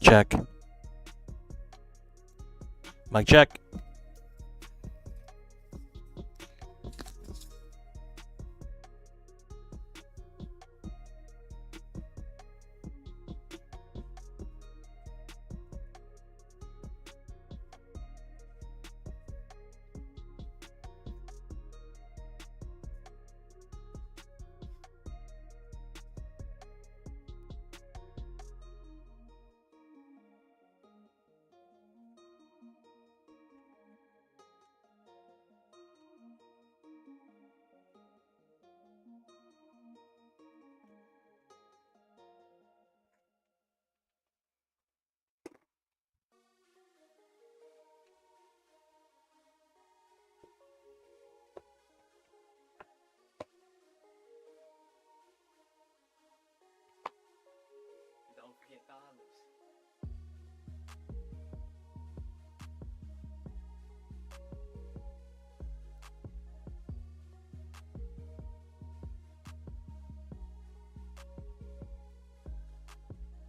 Check. Mic check. Don't forget dollars.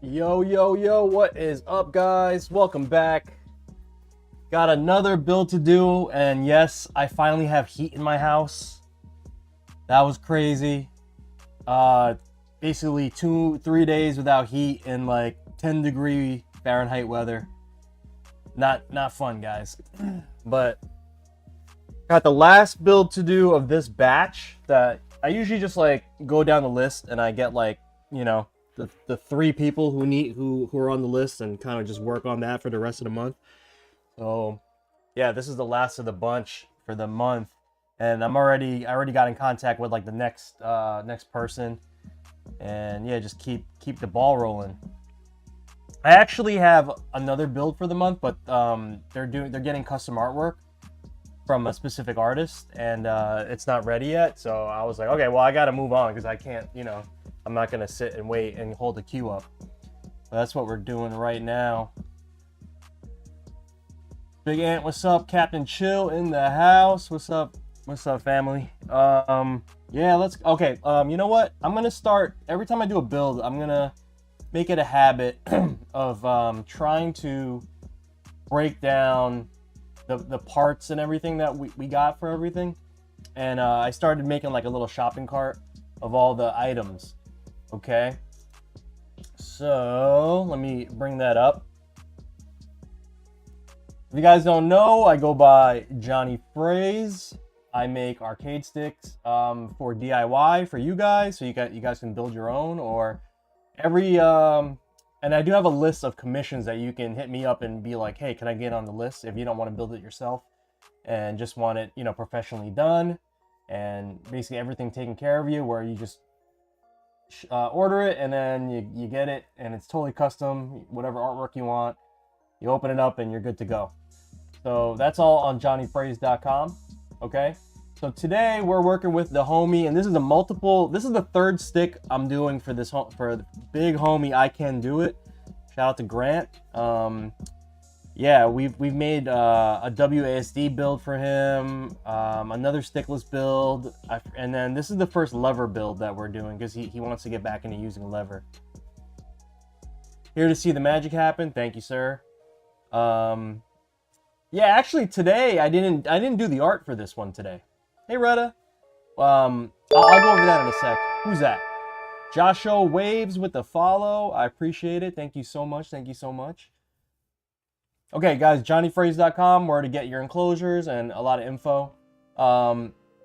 Yo, what is up, guys? Welcome back. Got another build to do, and yes, I finally have heat in my house. That was crazy. Basically 2-3 days without heat in like 10-degree Fahrenheit weather. Not fun, guys. But got the last build to do of this batch that I usually just like go down the list and I get like, you know, the 3 people who are on the list and kind of just work on that for the rest of the month. So yeah, this is the last of the bunch for the month, and I already got in contact with like the next person, and yeah, just keep the ball rolling. I actually have another build for the month, but they're getting custom artwork from a specific artist, and it's not ready yet. So I was like, okay, well, I got to move on because I can't, you know, I'm not gonna sit and wait and hold the queue up. So that's what we're doing right now. Big Ant, what's up? Captain Chill in the house. What's up, family? Yeah, okay, you know what? I'm gonna start, every time I do a build, I'm gonna make it a habit of trying to break down the parts and everything that we got for everything. And I started making like a little shopping cart of all the items. Okay, so let me bring that up. If you guys don't know, I go by jonyfraze. I make arcade sticks for DIY for you guys, so you guys can build your own, or every and I do have a list of commissions that you can hit me up and be like, hey, can I get on the list if you don't want to build it yourself and just want it, you know, professionally done and basically everything taken care of you, where you just order it and then you get it and it's totally custom, whatever artwork you want. You open it up and you're good to go. So that's all on jonyfraze.com. Okay, so today we're working with the homie, and this is the 3rd stick I'm doing for this for big homie I Can Do It. Shout out to Grant. Yeah, we've made a WASD build for him, another stickless build, and then this is the first lever build that we're doing because he wants to get back into using a lever. Here to see the magic happen. Thank you, sir. Yeah, actually today I didn't do the art for this one today. Hey, Retta. I'll go over that in a sec. Who's that? Joshua Waves with the follow. I appreciate it. Thank you so much. Thank you so much. Okay, guys, jonyfraze.com, where to get your enclosures and a lot of info.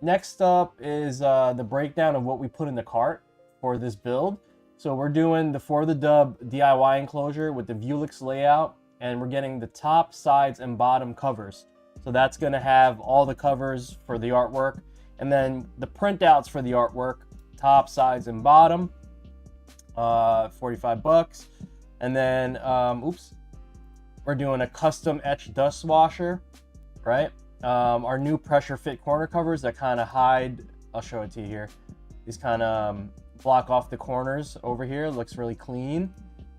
Next up is the breakdown of what we put in the cart for this build. So we're doing the For the Dub DIY enclosure with the Vuelix layout, and we're getting the top, sides, and bottom covers. So that's gonna have all the covers for the artwork, and then the printouts for the artwork, top, sides, and bottom, 45 bucks. And then, we're doing a custom etched dust washer, right? Our new pressure fit corner covers that kind of hide, I'll show it to you here. These kind of block off the corners over here. It looks really clean.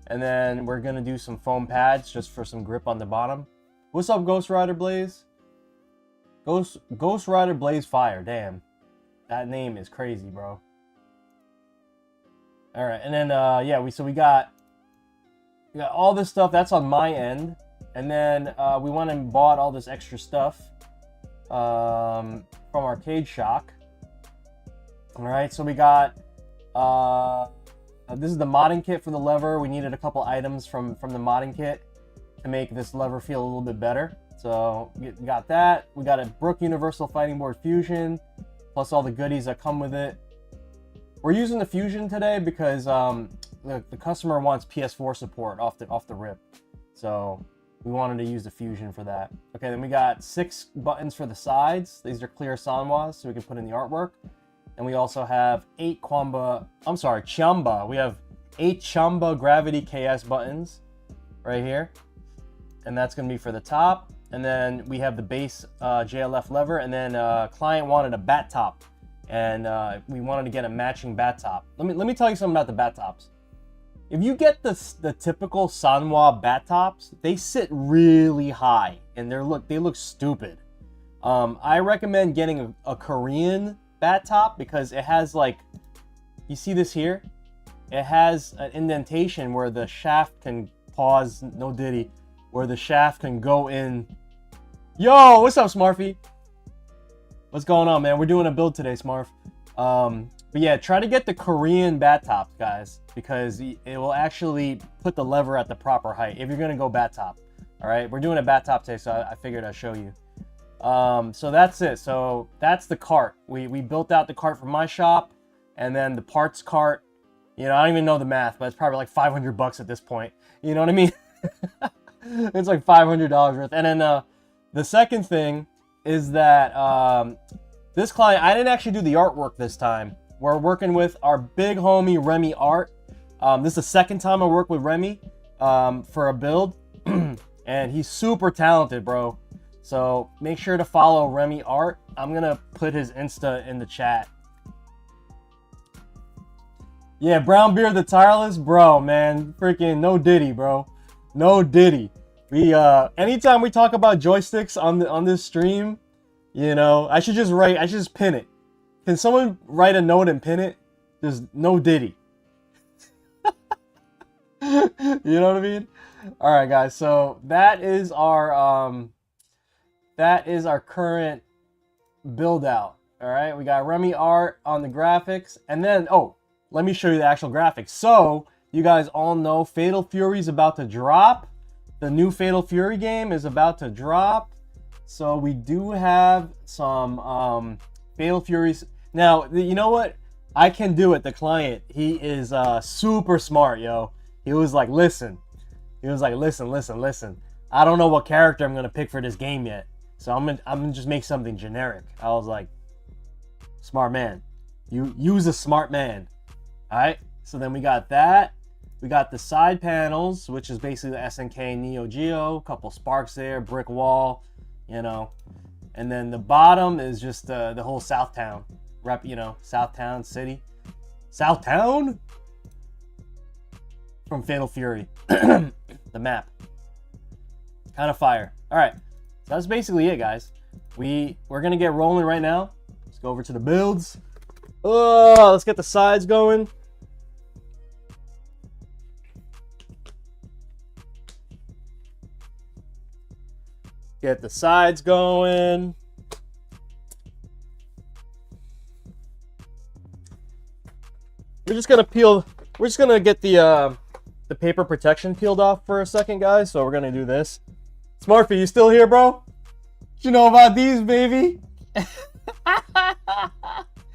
And then we're gonna do some foam pads just for some grip on the bottom. What's up, Ghost Rider Blaze? Ghost Rider Blaze Fire, damn. That name is crazy, bro. All right, and then, yeah, we got we got all this stuff that's on my end, and then we went and bought all this extra stuff from Arcade Shock. All right, so we got this is the modding kit for the lever. We needed a couple items from the modding kit to make this lever feel a little bit better. So we got that. We got a Brook Universal Fighting Board Fusion, plus all the goodies that come with it. We're using the Fusion today because the customer wants PS4 support off the rip. So we wanted to use the Fusion for that. Okay, then we got 6 buttons for the sides. These are clear sanwas, so we can put in the artwork. And we also have 8 Chamba. We have 8 Chamba Gravity KS buttons right here. And that's going to be for the top. And then we have the base JLF lever. And then client wanted a bat top. And we wanted to get a matching bat top. Let me tell you something about the bat tops. If you get the typical Sanwa bat tops, they sit really high. And they look stupid. I recommend getting a Korean bat top because it has, like, you see this here? It has an indentation where the shaft can pause, no diddy, where the shaft can go in. Yo, what's up, Smarfy? What's going on, man? We're doing a build today, Smarf. But yeah, try to get the Korean bat tops, guys, because it will actually put the lever at the proper height if you're gonna go bat top. All right, we're doing a bat top today, so I figured I'd show you. So that's it. So that's the cart. We built out the cart from my shop, and then the parts cart. You know, I don't even know the math, but it's probably like $500 at this point. You know what I mean? It's like $500 worth. And then the second thing is that this client, I didn't actually do the artwork this time. We're working with our big homie Remy Art. This is the second time I work with Remy for a build, and he's super talented, bro. So make sure to follow Remy Art. I'm gonna put his Insta in the chat. Yeah, Brownbeard the Tireless, bro, man, freaking no diddy, bro, no diddy. We anytime we talk about joysticks on this stream, you know, I should just pin it. Can someone write a note and pin it? There's no diddy. You know what I mean? All right, guys. So that is our current build out. All right, we got Remy Art on the graphics, and then let me show you the actual graphics. So you guys all know Fatal Fury is about to drop. The new Fatal Fury game is about to drop. So we do have some Fatal Furies. Now, you know what? I can do it. The client, he is super smart, yo. He was like, listen. I don't know what character I'm gonna pick for this game yet. So I'm gonna just make something generic. I was like, smart man. Use a smart man. Alright, so then we got that. We got the side panels, which is basically the SNK Neo Geo, couple sparks there, brick wall, you know. And then the bottom is just the whole Southtown rep, you know, Southtown city. Southtown? From Fatal Fury. The map. Kind of fire. Alright. So that's basically it, guys. We're gonna get rolling right now. Let's go over to the builds. Oh, let's get the sides going. Get the sides going. We're just gonna get the paper protection peeled off for a second, guys. So we're gonna do this. Smarfy, you still here, bro? What you know about these, baby?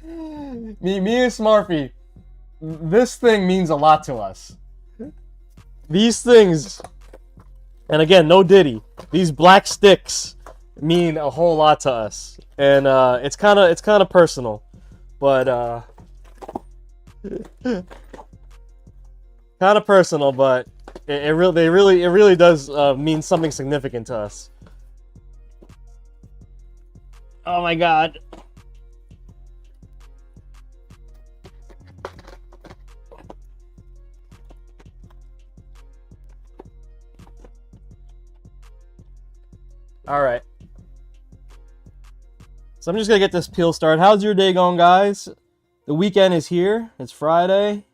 me and Smarfy, this thing means a lot to us. These things, and again, no diddy, these black sticks mean a whole lot to us, and it's kind of personal, but kind of personal, but it really does mean something significant to us. Oh my god. All right. So I'm just gonna get this peel started. How's your day going, guys? The weekend is here. It's Friday.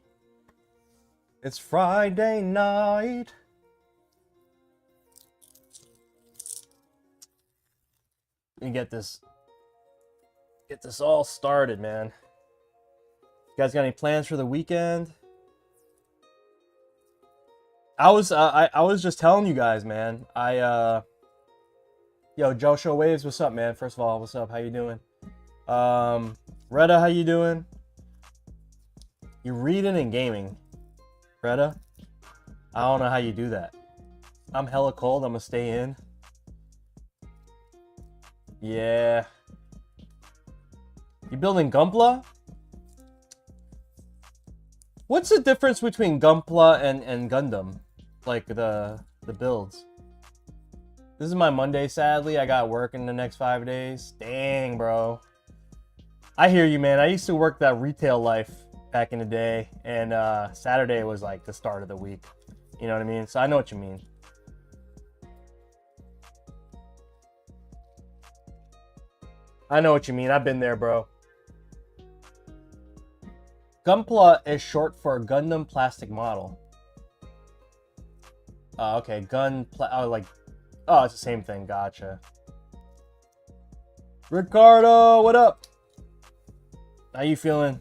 It's Friday night. and get this all started, man. You guys got any plans for the weekend? I was just telling you guys, man. Yo, Joshua Waves, what's up, man? First of all, what's up? How you doing? Retta, how you doing? You reading and gaming, Retta? I don't know how you do that. I'm hella cold. I'm gonna stay in. Yeah. You building Gunpla? What's the difference between Gunpla and Gundam? Like the builds. This is my Monday, sadly. I got work in the next 5 days. Dang, bro. I hear you, man. I used to work that retail life back in the day, and Saturday was like the start of the week. You know what I mean? So I know what you mean. I know what you mean. I've been there, bro. Gunpla is short for Gundam Plastic Model. Okay, oh, it's the same thing. Gotcha. Ricardo, what up? How you feeling?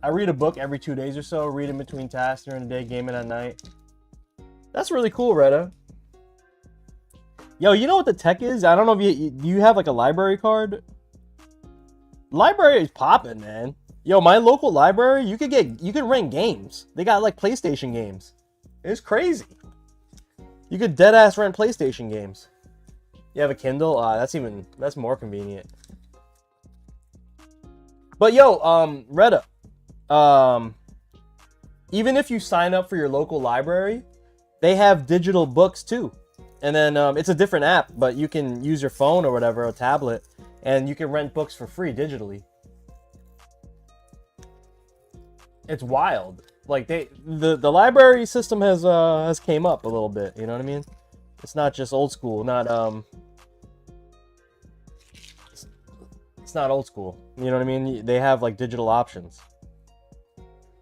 I read a book every 2 days or so. Read in between tasks during the day, gaming at night. That's really cool, Retta. Yo, you know what the tech is? I don't know if do you have like a library card? Library is popping, man. Yo, my local library, you can rent games. They got like PlayStation games. It's crazy. You could dead ass rent PlayStation games. You have a Kindle? That's more convenient. But yo, Retta, even if you sign up for your local library, they have digital books too. And then it's a different app, but you can use your phone or whatever, a tablet, and you can rent books for free digitally. It's wild. Like the library system has came up a little bit, you know what I mean? It's not just old school, it's not old school. You know what I mean? They have like digital options.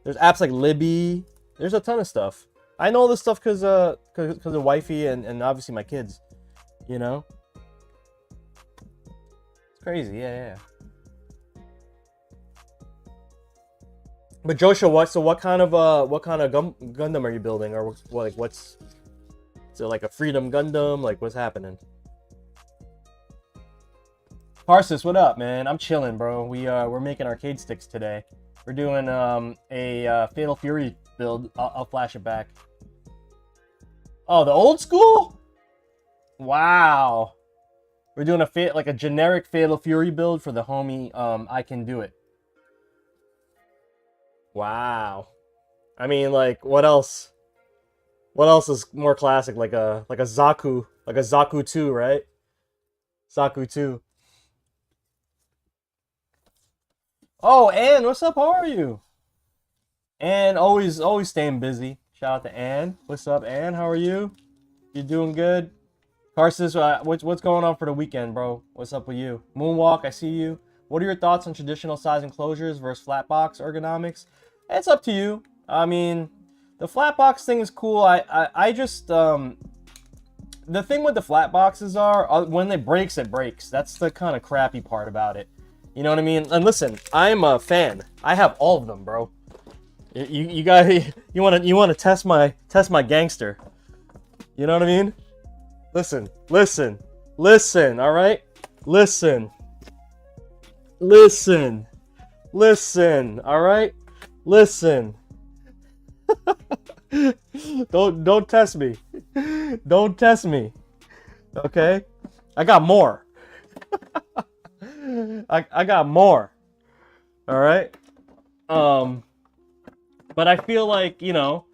There's apps like Libby. There's a ton of stuff. I know this stuff because of wifey and obviously my kids. You know? It's crazy, yeah. But Joshua, what kind of Gundam are you building, or what's so like a Freedom Gundam? Like what's happening? Parsis, what up, man? I'm chilling, bro. We're making arcade sticks today. We're doing a Fatal Fury build. I'll flash it back. Oh, the old school? Wow. We're doing a generic Fatal Fury build for the homie. I Can Do It. Wow. I mean, like, what else? What else is more classic? Like a Zaku 2, right? Zaku 2. Oh, Ann, what's up? How are you? Ann, always staying busy. Shout out to Ann. What's up, Ann? How are you? You doing good? Tarsus, what's going on for the weekend, bro? What's up with you? Moonwalk, I see you. What are your thoughts on traditional size enclosures versus flat box ergonomics? It's up to you. I mean, the flat box thing is cool. I just the thing with the flat boxes are when it breaks, it breaks. That's the kind of crappy part about it. You know what I mean? And listen, I'm a fan. I have all of them, bro. You want to test my gangster? You know what I mean? Listen, all right? Listen, all right? Listen. Don't test me. Don't test me. Okay? I got more. I got more. All right? But I feel like, you know,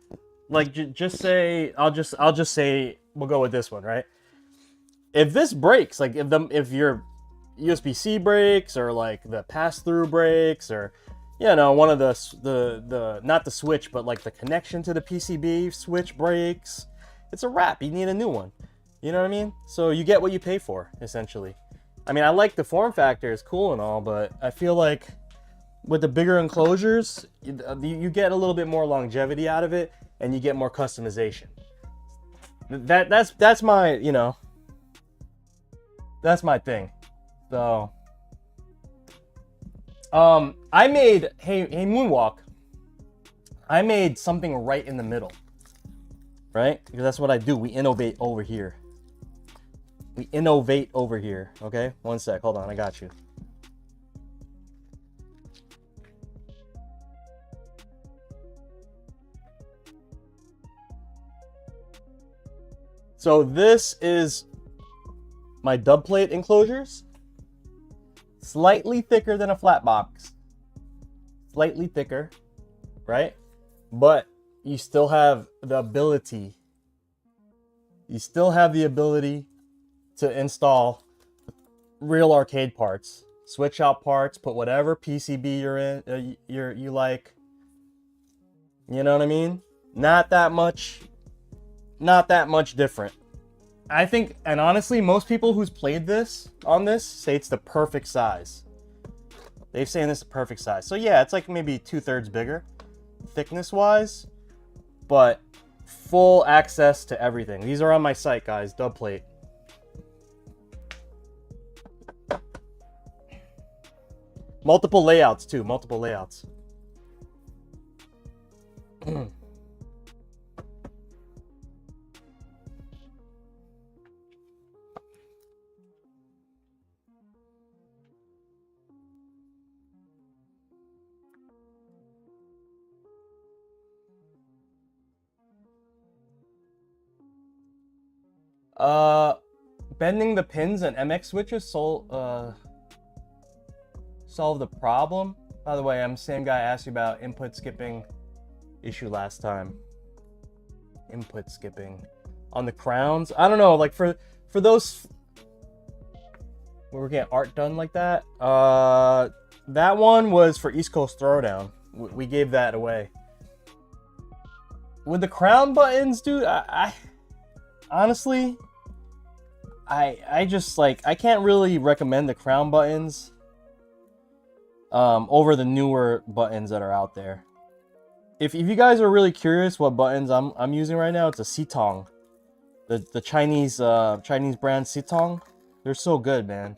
like just say I'll just say we'll go with this one, right? If this breaks, like if your USB-C breaks, or like the pass-through breaks, or you know, one of the not the switch, but like the connection to the PCB switch breaks, it's a wrap. You need a new one. You know what I mean? So you get what you pay for, essentially. I mean, I like the form factor, it's cool and all, but I feel like with the bigger enclosures, you get a little bit more longevity out of it, and you get more customization. That's my, you know, that's my thing. So, I made, hey Moonwalk, I made something right in the middle, right? Because that's what I do. We innovate over here. We innovate over here, okay? One sec, hold on, I got you. So this is my dub plate enclosures. Slightly thicker than a flat box. Slightly thicker, right? But you still have the ability. You still have the ability to install real arcade parts. Switch out parts, put whatever PCB you're in, you like. You know what I mean? Not that much different. I think, and honestly, most people who's played this on this say it's the perfect size. They've saying this is the perfect size. So yeah, it's like maybe 2/3 bigger, thickness wise, but full access to everything. These are on my site, guys. Dub plate. Multiple layouts too. Multiple layouts. Bending the pins and MX switches solve the problem. By the way, I'm the same guy I asked you about input skipping issue last time. Input skipping on the crowns. I don't know, like for those where we're getting art done like that. That one was for East Coast Throwdown. We gave that away. With the crown buttons, dude, I honestly, I just like, I can't really recommend the crown buttons over the newer buttons that are out there. If you guys are really curious what buttons I'm using right now, it's a Sitong, the Chinese brand Sitong. They're so good, man.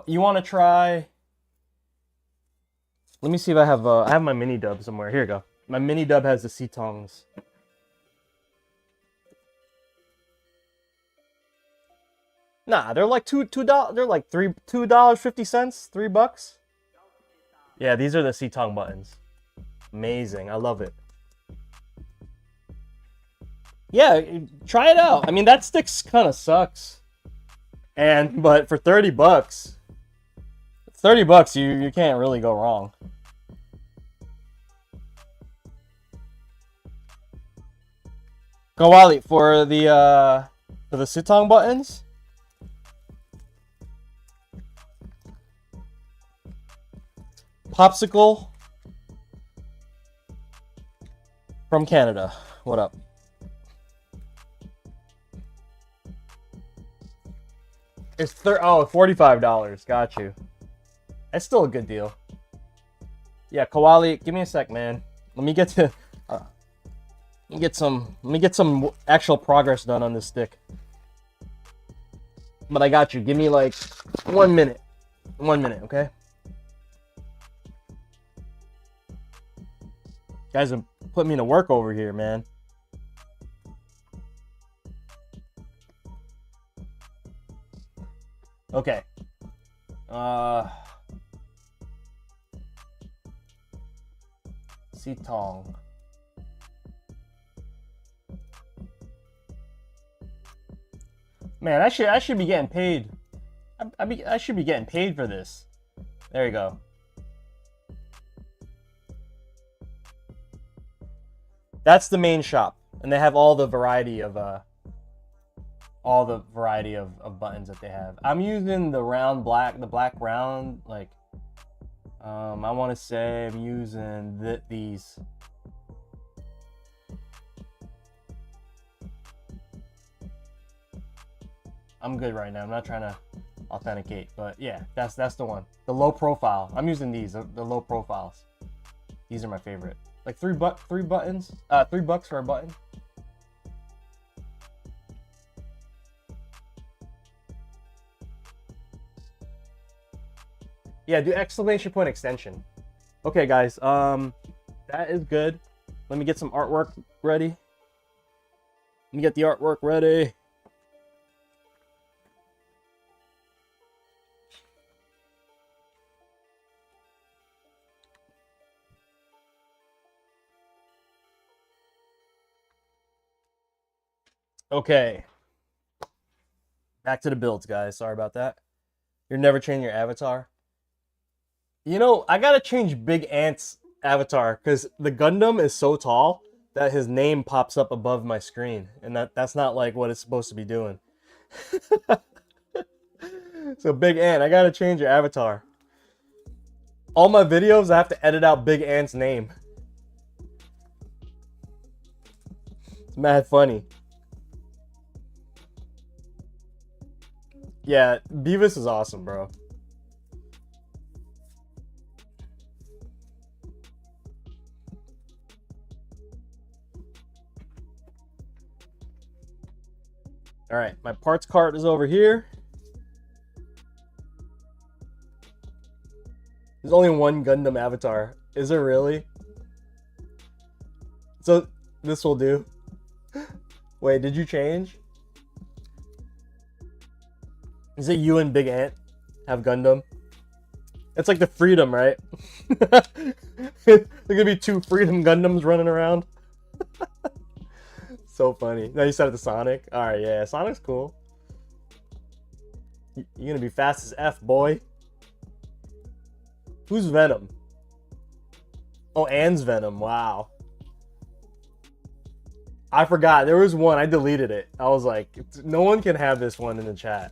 You want to try? Let me see if I have my mini dub somewhere. Here you go. My mini dub has the Sitongs. Nah, they're like $2. They're like $2.50, $3. Yeah, these are the Sitong buttons. Amazing, I love it. Yeah, try it out. I mean, that stick kind of sucks, but for $30, you can't really go wrong. Kawali, for the Sitong buttons, Popsicle from Canada. What up? It's $45. Got you. That's still a good deal. Yeah, Kawali, give me a sec, man. Let me get to let me get some actual progress done on this stick. But I got you. Give me like 1 minute. 1 minute, okay? Guys are putting me to work over here, man. Okay. Sitong. Man, I should be getting paid. I should be getting paid for this. There you go. That's the main shop, and they have all the variety of buttons that they have. I'm using the black round, like I want to say I'm using these. I'm good right now. I'm not trying to authenticate, but yeah, that's the one. The low profile. I'm using these, the low profiles. These are my favorite. Like $3 buttons. $3 for a button. Yeah, do exclamation point extension. Okay, guys. That is good. Let me get some artwork ready. Let me get the artwork ready. Okay. Back to the builds, guys. Sorry about that. You're never changing your avatar. You know, I gotta change Big Ant's avatar because the Gundam is so tall that his name pops up above my screen, and that's not like what it's supposed to be doing. So Big Ant, I gotta change your avatar. All my videos, I have to edit out Big Ant's name. It's mad funny. Yeah, Beavis is awesome, bro. All right, my parts cart is over here. There's only one Gundam avatar. Is there really? So this will do. Wait, did you change? Is it you and Big Ant have Gundam? It's like the Freedom, right? There's gonna be 2 Freedom Gundams running around. So funny. No, you said it to Sonic. All right, yeah, Sonic's cool. You're gonna be fast as F, boy. Who's Venom? Oh, Anne's Venom. Wow. I forgot. There was one. I deleted it. I was like, no one can have this one in the chat.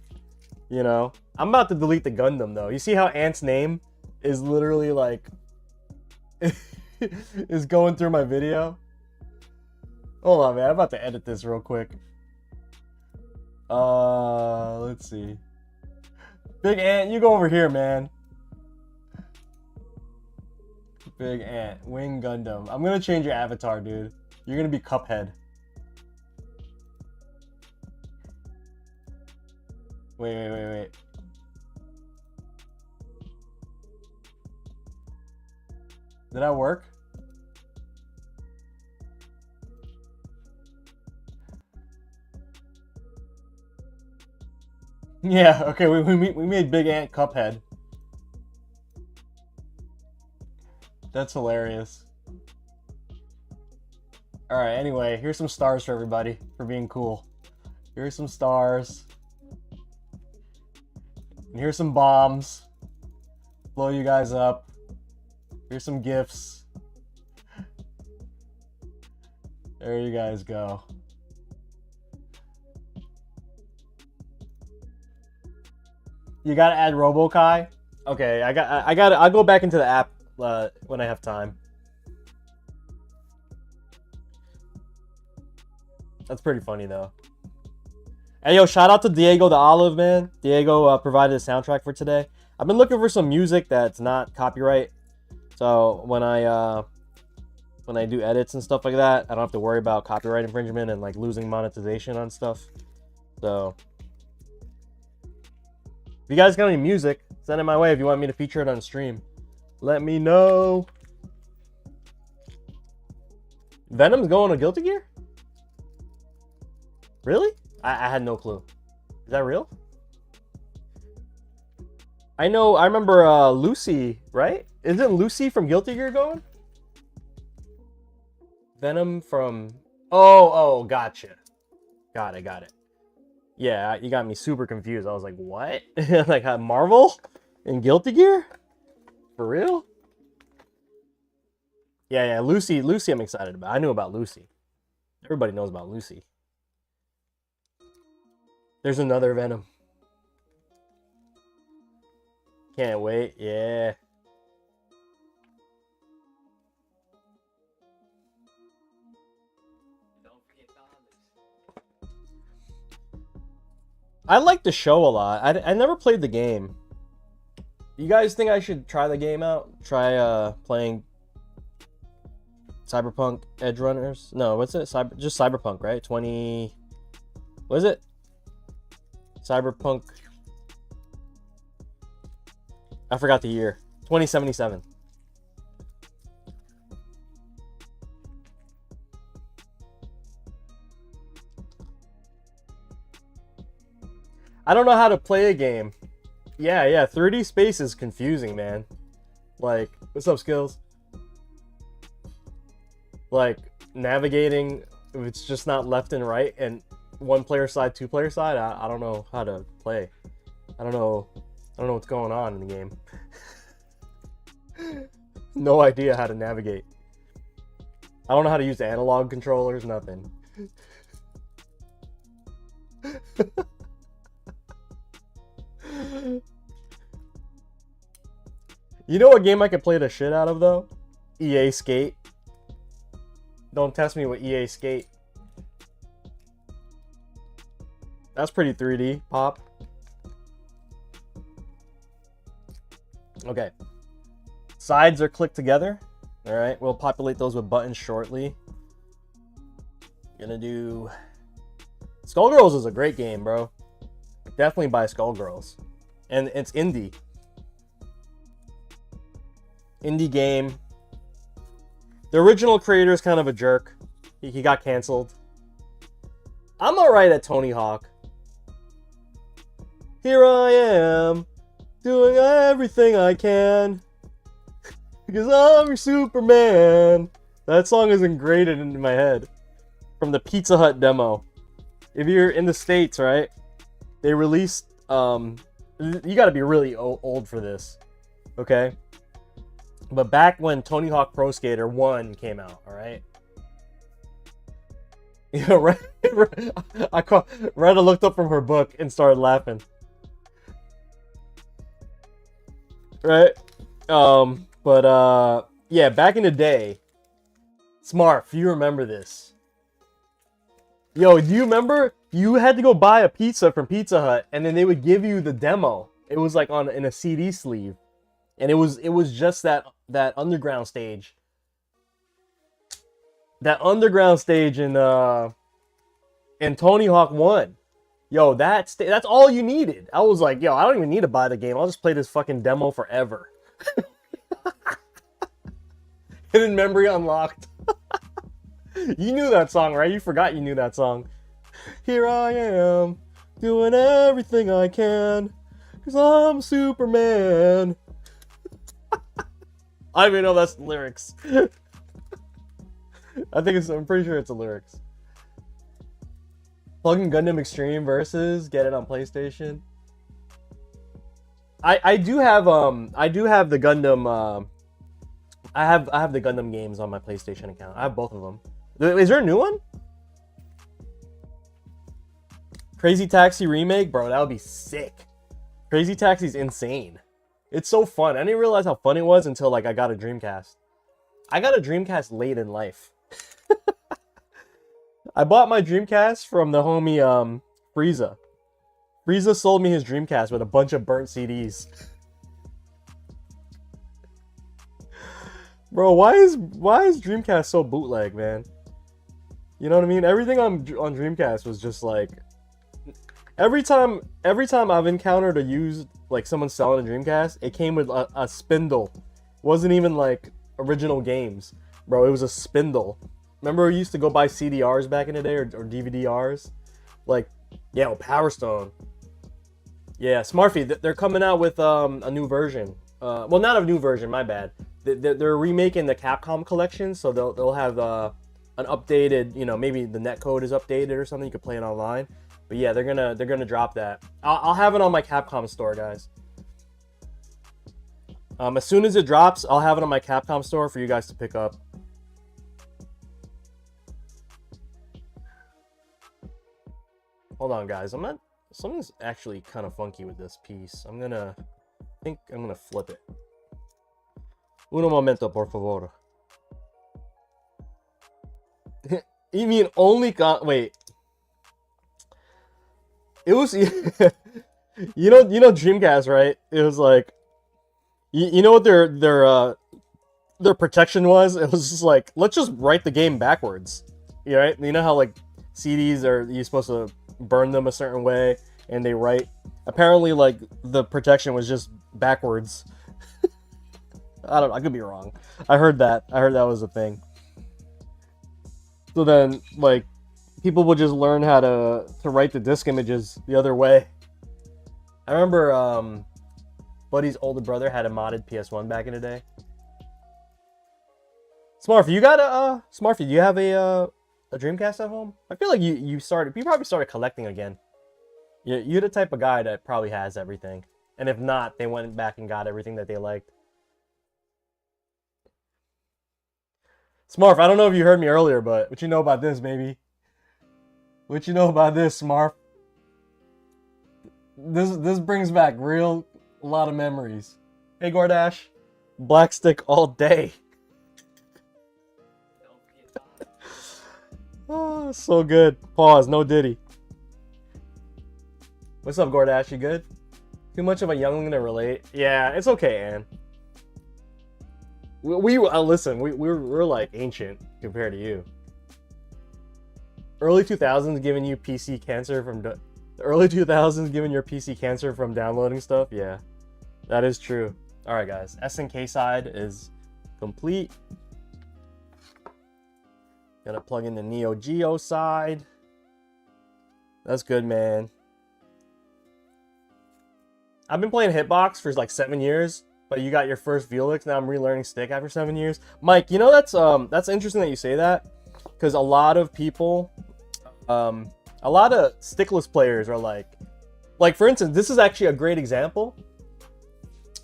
You know? I'm about to delete the Gundam, though. You see how Ant's name is literally like... is going through my video? Hold on, man. I'm about to edit this real quick. Let's see. Big Ant, you go over here, man. Big Ant, Wing Gundam. I'm gonna change your avatar, dude. You're gonna be Cuphead. Wait. Did that work? Yeah, okay, we made Big Ant Cuphead. That's hilarious. Alright, anyway, here's some stars for everybody for being cool. Here's some stars. And here's some bombs. Blow you guys up. Here's some gifts. There you guys go. You gotta add RoboKai? Okay, I'll go back into the app when I have time. That's pretty funny though. Hey yo, shout out to Diego the Olive, man. Diego provided a soundtrack for today. I've been looking for some music that's not copyright. So when I do edits and stuff like that, I don't have to worry about copyright infringement and like losing monetization on stuff. So if you guys got any music, send it my way if you want me to feature it on stream. Let me know. Venom's going to Guilty Gear? Really? I had no clue. Is that real? I remember Lucy, right? Isn't Lucy from Guilty Gear going? Venom from... Oh, gotcha. Got it. Yeah, you got me super confused. I was like, what? Like Marvel in Guilty Gear? For real? Yeah, Lucy I'm excited about. I knew about Lucy. Everybody knows about Lucy. There's another Venom. Can't wait. Yeah. I like the show a lot. I never played the game. You guys think I should try the game out? Try playing Cyberpunk Edge Runners? No, what's it? Just Cyberpunk, right? What is it? Cyberpunk. I forgot the year. 2077. I don't know how to play a game. Yeah, 3D space is confusing, man. Like, what's up, Skills? Like, navigating, if it's just not left and right, and one player side, two player side, I don't know how to play. I don't know what's going on in the game. No idea how to navigate. I don't know how to use analog controllers, nothing. You know what game I could play the shit out of, though? EA Skate. Don't test me with EA Skate. That's pretty 3D, Pop. Okay. Sides are clicked together. Alright, we'll populate those with buttons shortly. Gonna do... Skullgirls is a great game, bro. Definitely buy Skullgirls. And it's indie. Indie game. The original creator is kind of a jerk. He got canceled. I'm alright at Tony Hawk. Here I am, doing everything I can. Because I'm your Superman. That song is ingrained into my head. From the Pizza Hut demo. If you're in the States, right? They released, you gotta be really old for this. Okay? But back when Tony Hawk Pro Skater 1 came out, alright? You know, Retta looked up from her book and started laughing. Right? Yeah, back in the day, Smart, if you remember this. Yo, do you remember? You had to go buy a pizza from Pizza Hut, and then they would give you the demo. It was like in a CD sleeve. And it was just that underground stage. That underground stage in Tony Hawk 1. Yo, that's all you needed. I was like, yo, I don't even need to buy the game. I'll just play this fucking demo forever. Hidden memory unlocked. You knew that song, right? You forgot you knew that song. Here I am, doing everything I can, 'cause I'm Superman. I don't even know if that's the lyrics. I'm pretty sure it's the lyrics. Plugging Gundam Extreme versus get it on PlayStation. I do have the Gundam I have the Gundam games on my PlayStation account. I have both of them. Is there a new one? Crazy Taxi remake? Bro, that would be sick. Crazy Taxi's insane. It's so fun. I didn't realize how fun it was until like I got a Dreamcast. I got a Dreamcast late in life. I bought my Dreamcast from the homie Frieza. Frieza sold me his Dreamcast with a bunch of burnt CDs. Bro, why is Dreamcast so bootleg, man? You know what I mean? Everything on Dreamcast was just like, every time I've encountered a used, like someone selling a Dreamcast, it came with a spindle. It wasn't even like original games, bro. It was a spindle. Remember we used to go buy CDRs back in the day, or DVD-Rs? Like, yeah, Power Stone. Yeah, Smartfeed, they're coming out with a new version. Well, not a new version, my bad. They're remaking the Capcom collection, so they'll have an updated, you know, maybe the netcode is updated or something. You could play it online. But yeah, they're gonna drop that. I'll have it on my Capcom store, guys. As soon as it drops, I'll have it on my Capcom store for you guys to pick up. Hold on, guys. Something's actually kind of funky with this piece. I think I'm gonna flip it. Uno momento, por favor. You mean only wait. It was you know Dreamcast, right? It was like you know what their protection was? It was just like, let's just write the game backwards. You right? You know how like CDs you're supposed to burn them a certain way and they write, apparently like the protection was just backwards. I don't know. I could be wrong. I heard that. I heard that was a thing. So then, like, people would just learn how to write the disk images the other way. I remember Buddy's older brother had a modded PS1 back in the day. Smarfy, you got a Smarfy, do you have a Dreamcast at home? I feel like you probably started collecting again. You're the type of guy that probably has everything. And if not, they went back and got everything that they liked. Smarf, I don't know if you heard me earlier, but what you know about this, baby? What you know about this, Smarf? This brings back a lot of memories. Hey, Gordash. Black stick all day. Oh, so good. Pause, no Diddy. What's up, Gordash? You good? Too much of a youngling to relate? Yeah, it's okay, Ann. Listen, we're like ancient compared to you. Early 2000s giving you PC cancer from the early 2000s giving your PC cancer from downloading stuff. Yeah, that is true. All right, guys, SNK side is complete. Gotta plug in the Neo Geo side. That's good, man. I've been playing Hitbox for like 7 years. But you got your first Velix, now I'm relearning stick after 7 years. Mike, you know that's interesting that you say that, because a lot of people, a lot of stickless players are like for instance, this is actually a great example.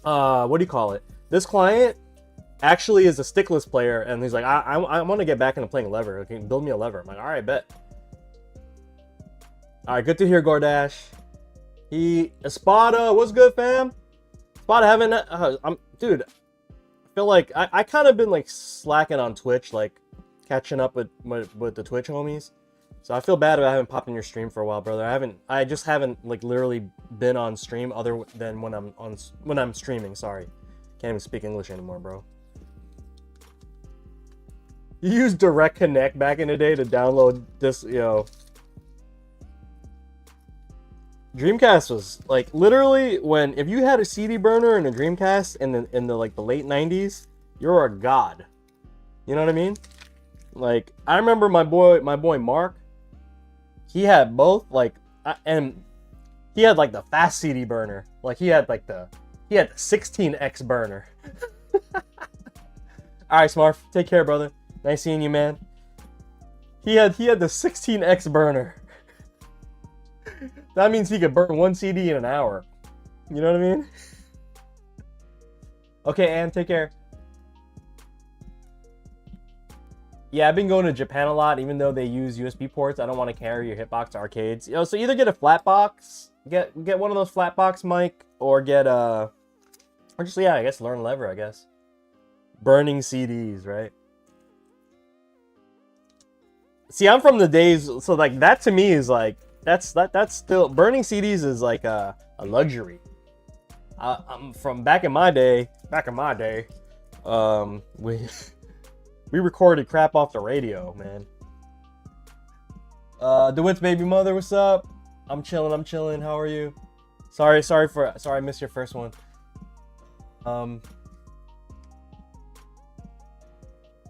What do you call it? This client actually is a stickless player, and he's like, I want to get back into playing lever. Okay, build me a lever. I'm like, all right, bet. All right, good to hear, Gordash. Espada, what's good, fam? But I haven't, dude, I feel like I kind of been like slacking on Twitch, like catching up with the Twitch homies. So I feel bad if I haven't popped in your stream for a while, brother. I just haven't like literally been on stream other than when I'm streaming. Sorry, can't even speak English anymore, bro. You used Direct Connect back in the day to download this, Dreamcast was like literally if you had a CD burner and a Dreamcast in the like the late 90s, you're a god. You know what I mean? Like I remember my boy Mark, he had both, like, and he had like the fast CD burner. Like he had the 16x burner. All right, Smarf, take care, brother. Nice seeing you, man. He had the 16x burner. That means he could burn 1 CD in an hour. You know what I mean? Okay, Ann, take care. Yeah, I've been going to Japan a lot, even though they use USB ports. I don't want to carry your Hitbox to arcades. So either get a flat box, get one of those flat box mic, or get or just, yeah, I guess learn lever, I guess. Burning CDs, right? See, I'm from the days, so like that to me is like, that's still, burning CDs is like a luxury. I'm from back in my day, we recorded crap off the radio, man. DeWitt's baby mother, what's up? I'm chilling. How are you? Sorry I missed your first one.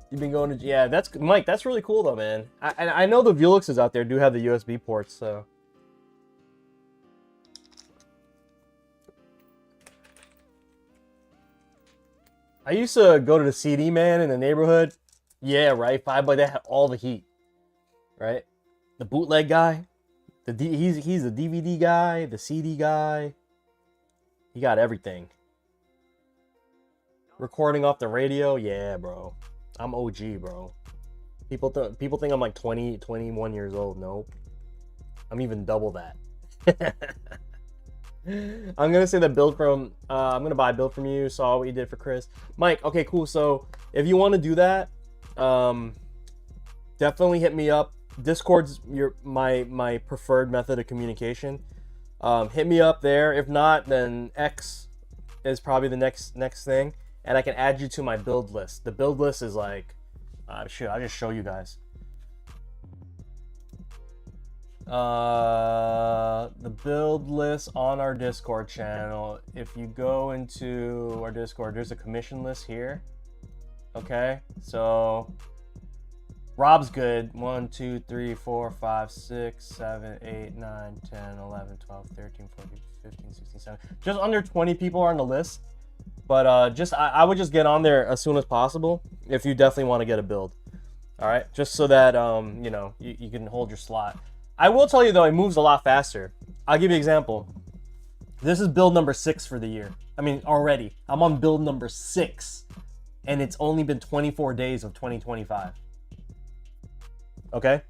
You've been going to, yeah, that's Mike. That's really cool though, man. I know the Velixes out there do have the USB ports, so. I used to go to the CD man in the neighborhood. Yeah, right. But they had all the heat, right? The bootleg guy, he's the DVD guy, the CD guy. He got everything. Recording off the radio, yeah, bro. I'm OG, bro. People think I'm like 20, 21 years old. Nope. I'm even double that. I'm gonna say the build from I'm gonna buy a build from you. Saw what you did for Chris. Mike, okay, cool. So if you want to do that, definitely hit me up. Discord's my preferred method of communication. Hit me up there. If not, then X is probably the next thing. And I can add you to my build list. The build list is like, shoot, I'll just show you guys. The build list on our Discord channel. If you go into our Discord, there's a commission list here. Okay, so Rob's good. 1, 2, 3, 4, 5, 6, 7, 8, 9, 10, 11, 12, 13, 14, 15, 16, 17. Just under 20 people are on the list. But I would just get on there as soon as possible if you definitely want to get a build. All right, just so that you know, you can hold your slot. I will tell you though, it moves a lot faster. I'll give you an example. This is build number 6 for the year. I mean, already I'm on build number 6, and it's only been 24 days of 2025. Okay,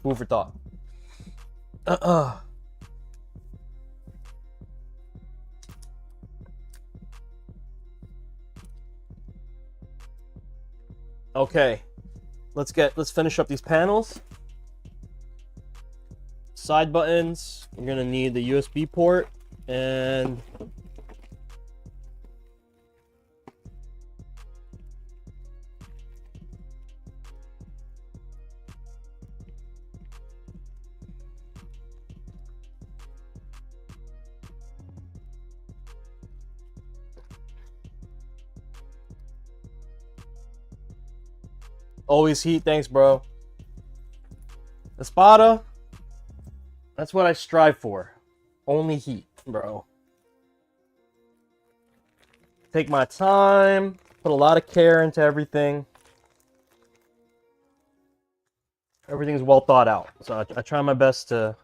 food for thought. Okay, let's finish up these panels. Side buttons, you're gonna need the USB port and always heat. Thanks, bro. Espada. That's what I strive for. Only heat, bro. Take my time. Put a lot of care into everything. Everything's well thought out. So I try my best to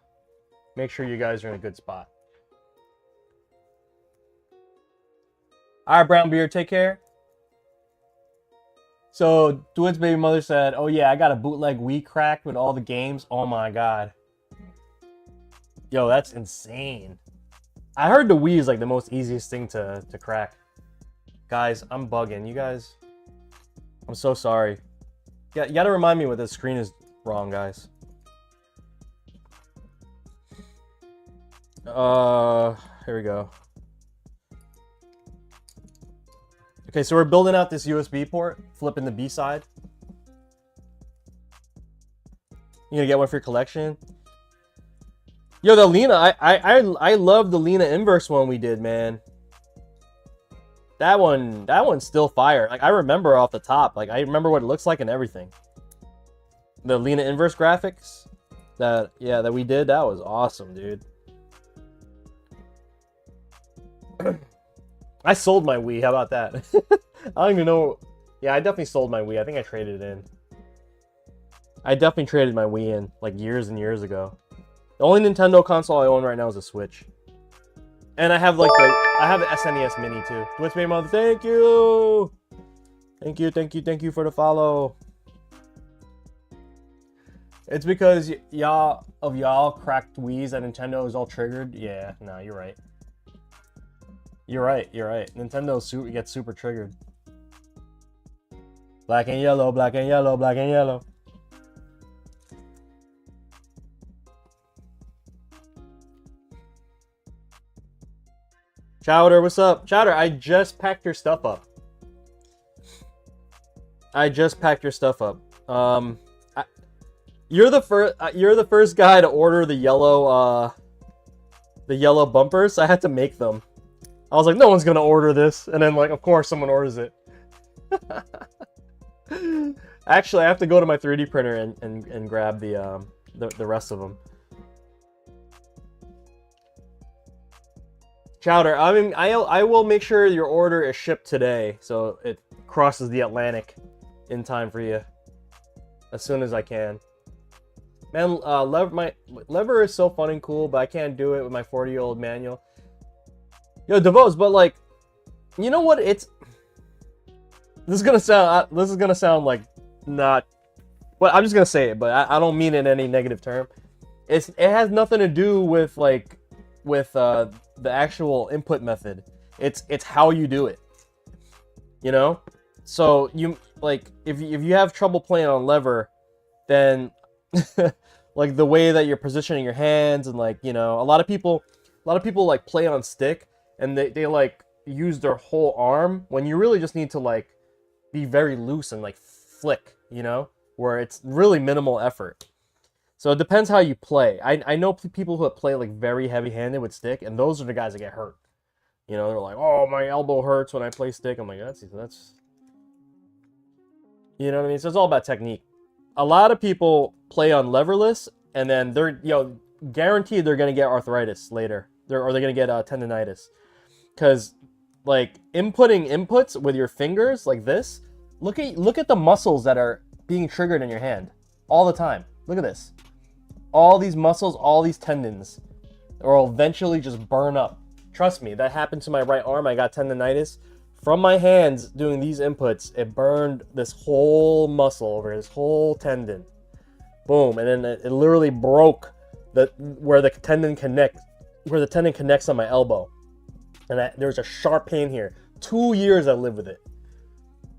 make sure you guys are in a good spot. All right, Brown Beard, take care. So, Dwid's baby mother said, oh yeah, I got a bootleg Wii cracked with all the games. Oh my god. Yo, that's insane. I heard the Wii is like the most easiest thing to crack. Guys, I'm bugging. You guys, I'm so sorry. Yeah, you gotta remind me when the screen is wrong, guys. Here we go. Okay, so we're building out this USB port, flipping the B side. You gonna get one for your collection? Yo, the Lena, I love the Lena inverse one we did, man. That one's still fire. Like, I remember off the top. Like, I remember what it looks like and everything. The Lena inverse graphics that we did, that was awesome, dude. I sold my Wii. How about that? I don't even know. Yeah, I definitely sold my Wii. I think I traded it in. I definitely traded my Wii in like years and years ago. The only Nintendo console I own right now is a Switch. And I have like I have the SNES Mini too. Twitch Baby Mother, thank you! Thank you for the follow. It's because y'all cracked Wii's that Nintendo is all triggered. Yeah, no, you're right. You're right. Nintendo gets super triggered. Black and yellow, black and yellow, black and yellow. Chowder, what's up? Chowder, I just packed your stuff up. You're the first guy to order the yellow bumpers. I had to make them. I was like, no one's gonna order this, and then like, of course, someone orders it. Actually, I have to go to my 3D printer and grab the rest of them. Chowder, I mean, I will make sure your order is shipped today, so it crosses the Atlantic in time for you as soon as I can. Man, my lever is so fun and cool, but I can't do it with my 40-year-old manual. Yo, Devos, but like, you know what? This is gonna sound like not. Well, I'm just gonna say it, but I don't mean it in any negative term. It has nothing to do with like the actual input method. It's how you do it. You know? So you like if you have trouble playing on lever, then like the way that you're positioning your hands and like, you know, a lot of people like play on stick and they like use their whole arm when you really just need to like be very loose and like flick, you know, where it's really minimal effort. So it depends how you play. I know people who play like very heavy-handed with stick, and those are the guys that get hurt. You know, they're like, oh, my elbow hurts when I play stick. I'm like, that's you know what I mean? So it's all about technique. A lot of people play on leverless, and then they're, guaranteed they're gonna get arthritis later. They're gonna get tendonitis, because like inputting inputs with your fingers like this. Look at the muscles that are being triggered in your hand all the time. Look at this. All these muscles, all these tendons, will eventually just burn up. Trust me, that happened to my right arm. I got tendonitis from my hands doing these inputs. It burned this whole muscle over this whole tendon. Boom, and then it literally broke where the tendon connects on my elbow. And there's a sharp pain here. 2 years I lived with it.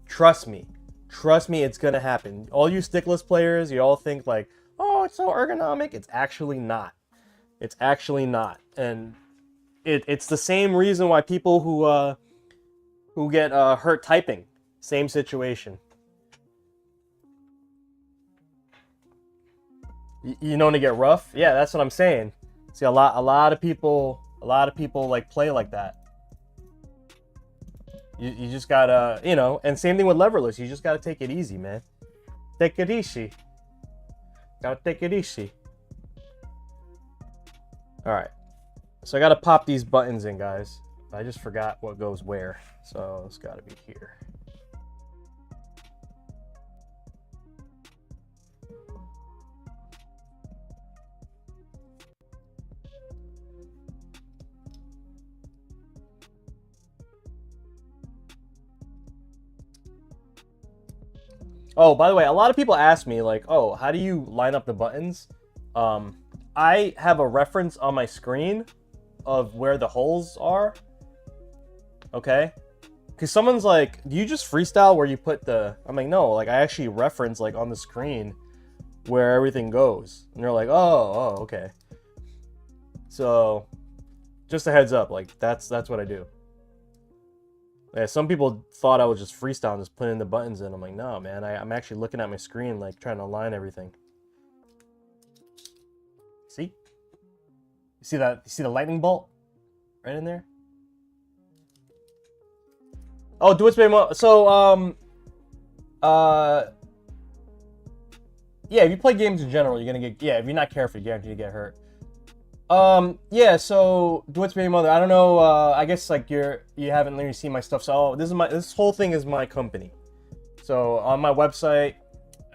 Trust me, it's gonna happen. All you stickless players, you all think like, oh, it's so ergonomic. It's actually not. It's actually not. And it's the same reason why people who get hurt typing, same situation. You know, to get rough? Yeah, that's what I'm saying. See, a lot of people like play like that. You just gotta, and same thing with leverless. You just gotta take it easy, man. Take it easy. Gotta take it easy. All right. So I gotta pop these buttons in, guys. I just forgot what goes where. So it's gotta be here. Oh, by the way, a lot of people ask me like, oh, how do you line up the buttons? I have a reference on my screen of where the holes are. Okay? Because someone's like, do you just freestyle where you put the... I'm like, no, like I actually reference like on the screen where everything goes. And they're like, oh, okay. So, just a heads up, like that's what I do. Yeah, some people thought I was just freestyling, just putting the buttons in. I'm like, no, man, I'm actually looking at my screen, like trying to align everything. See? You see that? You see the lightning bolt right in there? Oh, do what's been so yeah, if you play games in general, you're gonna get, yeah, if you're not careful, you're guaranteed to get hurt. Yeah, so do what's baby mother. I don't know, I guess like you haven't really seen my stuff. So this whole thing is my company. So on my website,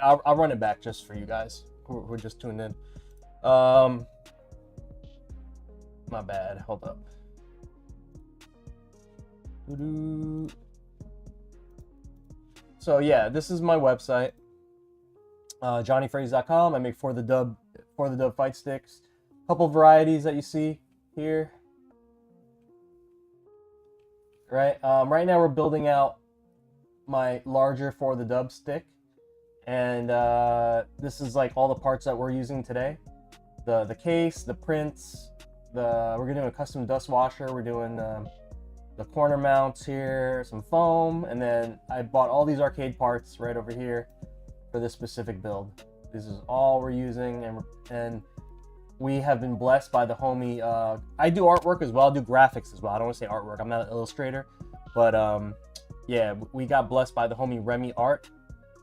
I'll run it back just for you guys who just tuned in. My bad, hold up. So yeah, this is my website, jonyfraze.com. I make for the dub fight sticks. Couple varieties that you see here. Right. Right now we're building out my larger for the dub stick, and this is like all the parts that we're using today. The case, the prints, we're gonna do a custom dust washer. We're doing the corner mounts here, some foam, and then I bought all these arcade parts right over here for this specific build. This is all we're using, and we have been blessed by the homie. I do artwork as well. I do graphics as well. I don't want to say artwork. I'm not an illustrator, but yeah, we got blessed by the homie Remy Art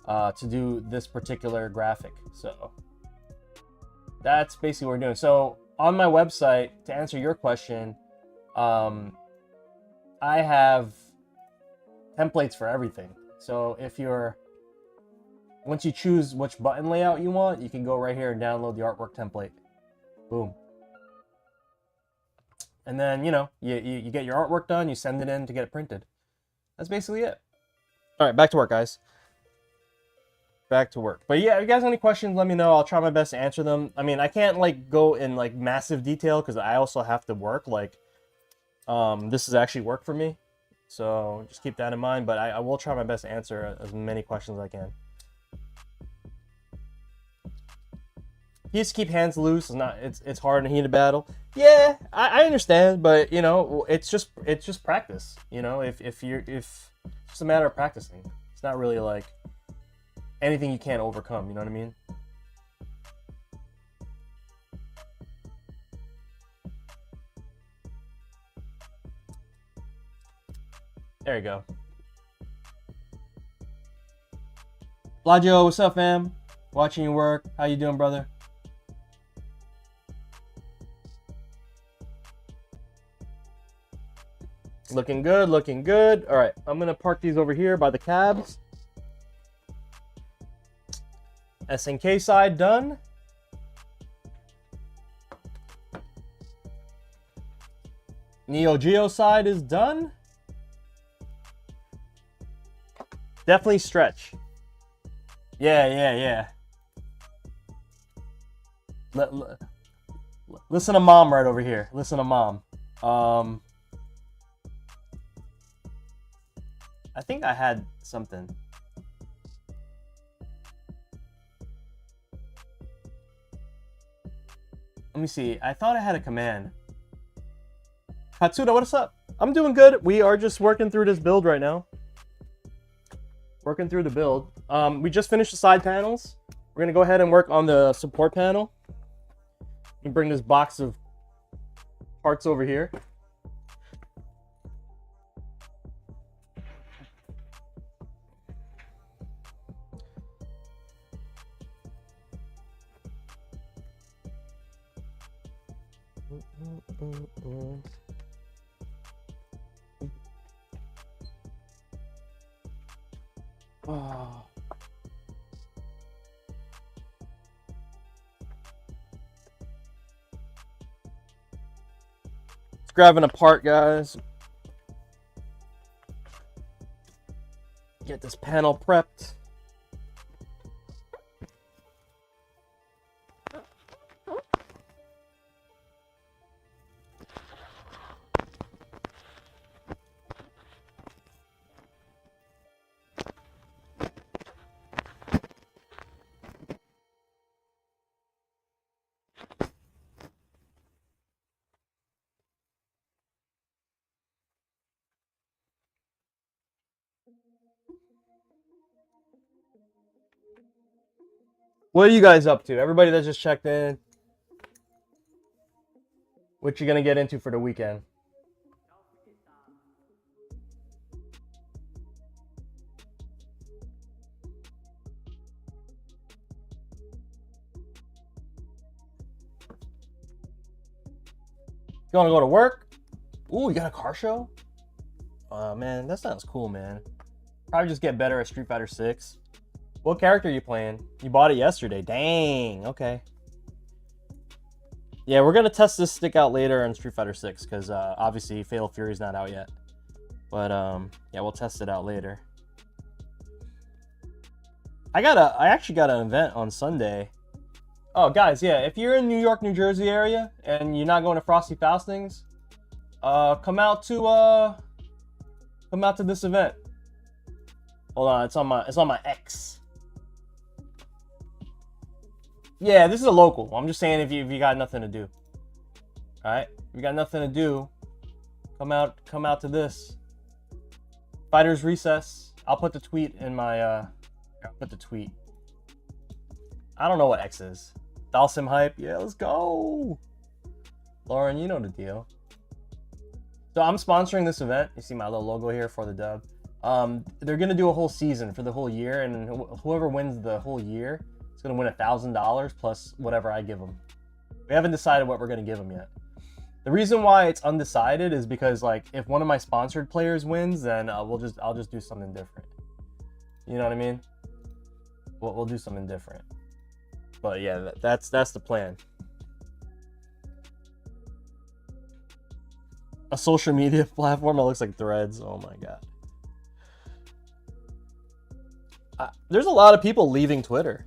to do this particular graphic. So that's basically what we're doing. So on my website, to answer your question, I have templates for everything. So once you choose which button layout you want, you can go right here and download the artwork template. Boom. And then, you get your artwork done, you send it in to get it printed. That's basically it. All right, back to work, guys. Back to work. But yeah, if you guys have any questions, let me know. I'll try my best to answer them. I mean, I can't like go in like massive detail because I also have to work. Like, this is actually work for me. So just keep that in mind. But I will try my best to answer as many questions as I can. You just keep hands loose. It's hard in a heated battle. Yeah, I understand, but it's just practice. If it's just a matter of practicing. It's not really like anything you can't overcome. You know what I mean? There you go. Blagio, what's up, fam? Watching you work. How you doing, brother? Looking good, looking good. All right, I'm gonna park these over here by the cabs. SNK side done. Neo Geo side is done. Definitely stretch. Yeah. Listen to mom right over here. Listen to mom. I think I had something. Let me see. I thought I had a command. Hatsuda, what's up? I'm doing good. We are just working through this build right now. Working through the build. We just finished the side panels. We're going to go ahead and work on the support panel. And bring this box of parts over here. Oh. Let's grab an apart, guys. Get this panel prepped. What are you guys up to? Everybody that just checked in. What you gonna get into for the weekend? You wanna go to work? Ooh, you got a car show? Man, that sounds cool, man. Probably just get better at Street Fighter 6. What character are you playing? You bought it yesterday. Dang, okay. Yeah, we're gonna test this stick out later in Street Fighter 6 because obviously Fatal Fury's not out yet. But yeah, we'll test it out later. I actually got an event on Sunday. Oh, guys, yeah, if you're in New York, New Jersey area and you're not going to Frosty Faustings, come out to this event. Hold on, it's on my X. Yeah, this is a local. I'm just saying if you got nothing to do. All right, if you got nothing to do, come out to this. Fighters Recess. I'll put the tweet in my I'll put the tweet. I don't know what X is. Dalsim hype. Yeah, let's go. Lauren, you know the deal. So I'm sponsoring this event. You see my little logo here for the dub. They're gonna do a whole season for the whole year, and whoever wins the whole year is gonna win $1,000 plus whatever I give them. We haven't decided what we're gonna give them yet. The reason why it's undecided is because, like, if one of my sponsored players wins, then I'll just do something different. You know what I mean? We'll do something different. But yeah, that's the plan. A social media platform that looks like Threads. Oh my god. There's a lot of people leaving Twitter.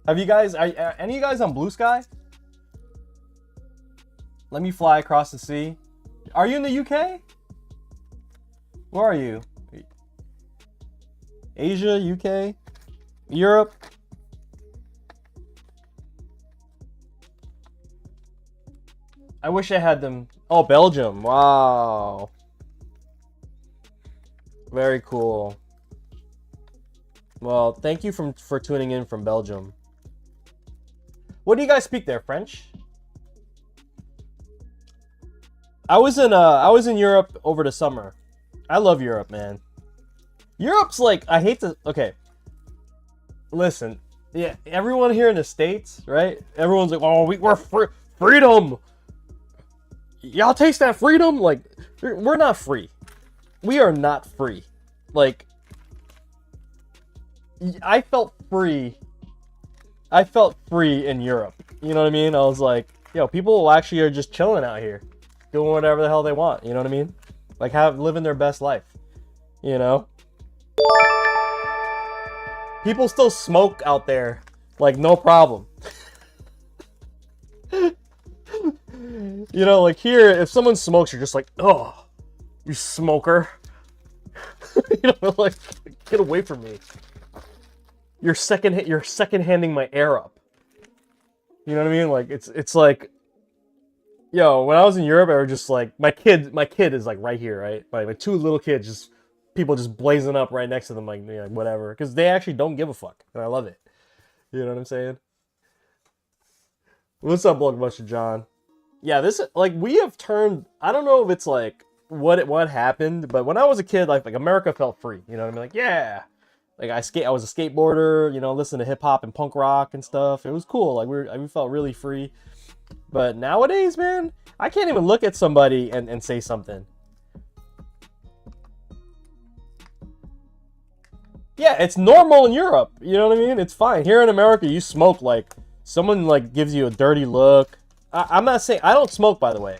Have you guys? Are any of you guys on Blue Sky? Let me fly across the sea. Are you in the UK? Where are you? Asia, UK, Europe? I wish I had them. Oh, Belgium. Wow. Very cool. Well, thank you for tuning in from Belgium. What do you guys speak there? French? I was in Europe over the summer. I love Europe, man. Europe's like, I hate to, okay. Listen, yeah, everyone here in the States, right? Everyone's like, oh, we're freedom. Y'all taste that freedom? Like, we're not free. We are not free. Like, I felt free. I felt free in Europe. You know what I mean? I was like, yo, people actually are just chilling out here, doing whatever the hell they want. You know what I mean? Like, living their best life. You know? People still smoke out there, like, no problem. You know, like here, if someone smokes, you're just like, oh, you smoker. You know, like, get away from me. You're second-handing my air up. You know what I mean? Like, it's like, yo, when I was in Europe, I was just like, my kid is like right here, right? Like my two little kids, just people just blazing up right next to them, like, you know, whatever, because they actually don't give a fuck, and I love it. You know what I'm saying? What's up, Blockbuster John? Yeah, this, like, we have turned, I don't know if it's like what happened, but when I was a kid, like America felt free. You know what I mean? Like, yeah. Like, I was a skateboarder, you know, listening to hip hop and punk rock and stuff. It was cool. Like, we felt really free. But nowadays, man, I can't even look at somebody and say something. Yeah, it's normal in Europe. You know what I mean? It's fine. Here in America, you smoke, like, someone, like, gives you a dirty look. I'm not saying, I don't smoke, by the way.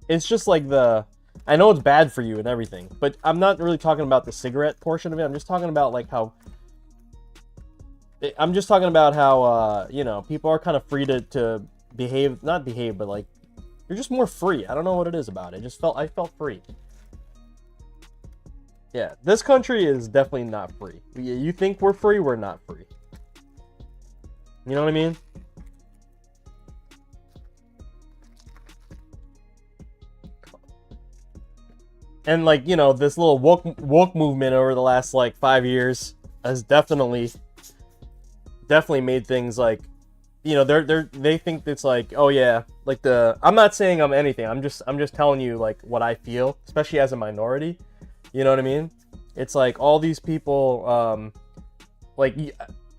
It's just like I know it's bad for you and everything, but I'm not really talking about the cigarette portion of it. I'm just talking about, like, how, you know, people are kind of free to behave, not behave, but, like, you're just more free. I don't know what it is about it. I felt free. Yeah, this country is definitely not free. You think we're free? We're not free. You know what I mean? And, like, you know, this little woke movement over the last, like, 5 years has definitely made things, like, you know, they think it's like, oh yeah, like, I'm not saying I'm anything. I'm just telling you, like, what I feel, especially as a minority. You know what I mean? It's like all these people, like,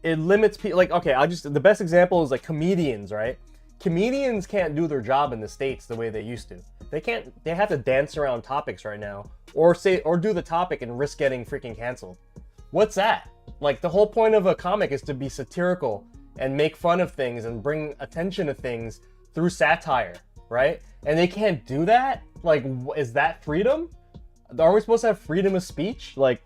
it limits people. Like, okay, the best example is, like, comedians, right? Comedians can't do their job in the States the way they used to. They have to dance around topics right now, or do the topic and risk getting freaking canceled. What's that? Like, the whole point of a comic is to be satirical and make fun of things and bring attention to things through satire, right? And they can't do that? Like, is that freedom? Are we supposed to have freedom of speech? Like,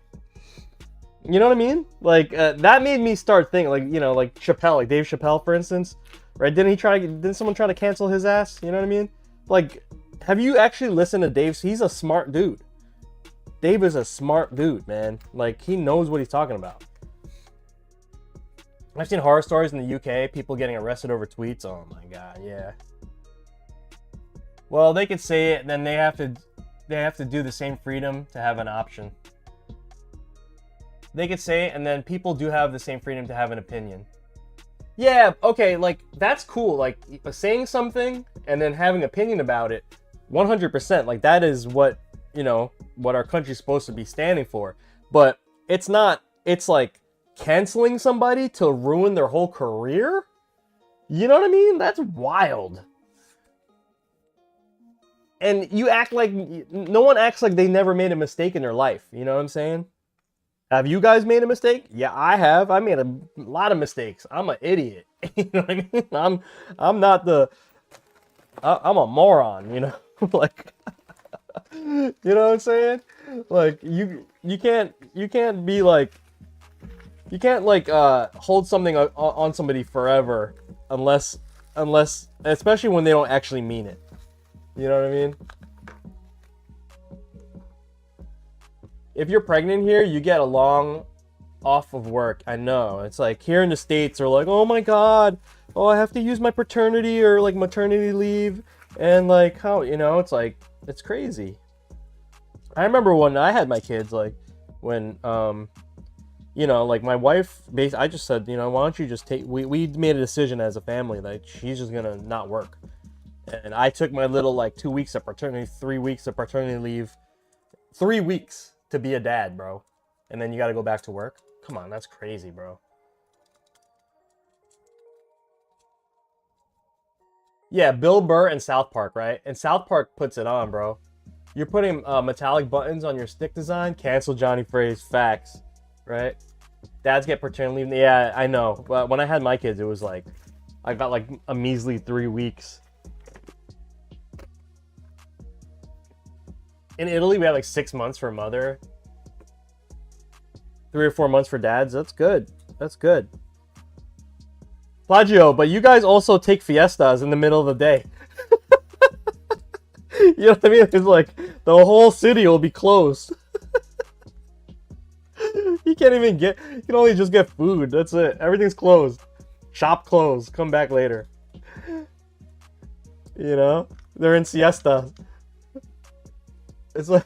you know what I mean? Like, that made me start thinking, like, you know, like Chappelle, like Dave Chappelle, for instance, right? Didn't someone try to cancel his ass? You know what I mean? Like, have you actually listened to Dave? He's a smart dude. Dave is a smart dude, man. Like, he knows what he's talking about. I've seen horror stories in the UK, people getting arrested over tweets. Oh my god, yeah. Well, they could say it, and then they have to do the same freedom to have an option. They could say it, and then people do have the same freedom to have an opinion. Yeah, okay, like, that's cool. Like, saying something and then having an opinion about it, 100%. Like, that is what, you know, what our country's supposed to be standing for. But it's not, it's like canceling somebody to ruin their whole career? You know what I mean? That's wild. And you act like, no one acts like they never made a mistake in their life. You know what I'm saying? Have you guys made a mistake? Yeah, I have. I made a lot of mistakes. I'm an idiot. You know what I mean? I'm not I'm a moron, you know? Like, you know what I'm saying? Like, you can't be like, you can't, like, hold something on somebody forever unless, especially when they don't actually mean it. You know what I mean? If you're pregnant here, you get a long off of work. I know. It's like, here in the States, they're like, oh my god, oh, I have to use my paternity or, like, maternity leave. And, like, how, you know, it's like, it's crazy. I remember when I had my kids, like, when, you know, like, my wife, I just said, you know, why don't you just we made a decision as a family that she's just gonna not work. And I took my little, like, 2 weeks of paternity, 3 weeks of paternity leave, 3 weeks to be a dad, bro. And then you got to go back to work. Come on, that's crazy, bro. Yeah, Bill Burr and South Park, right? And South Park puts it on, bro. You're putting metallic buttons on your stick design. Cancel jonyfraze. Facts, right? Dads get paternity leave. Yeah, I know. But when I had my kids, it was like, I got like a measly 3 weeks. In Italy, we had like 6 months for mother. 3 or 4 months for dads. That's good. That's good. Plagio, but you guys also take fiestas in the middle of the day. You know what I mean? It's like the whole city will be closed. You can't even get, you can only just get food. That's it. Everything's closed. Shop closed. Come back later. You know? They're in siesta. It's like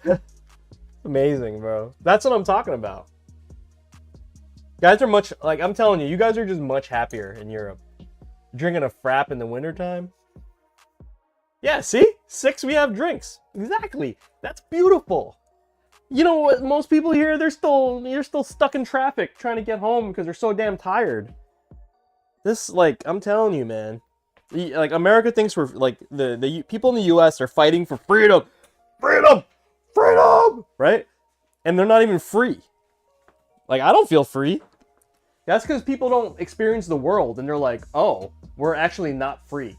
amazing, bro. That's what I'm talking about. Guys are much, like, I'm telling you, you guys are just much happier in Europe. Drinking a frap in the wintertime. Yeah, see? 6, we have drinks. Exactly. That's beautiful. You know what? Most people here, you're still stuck in traffic trying to get home because they're so damn tired. This, like, I'm telling you, man. Like, America thinks we're, like, the people in the U.S. are fighting for freedom. Freedom! Freedom! Right? And they're not even free. Like, I don't feel free. That's because people don't experience the world, and they're like, oh, we're actually not free.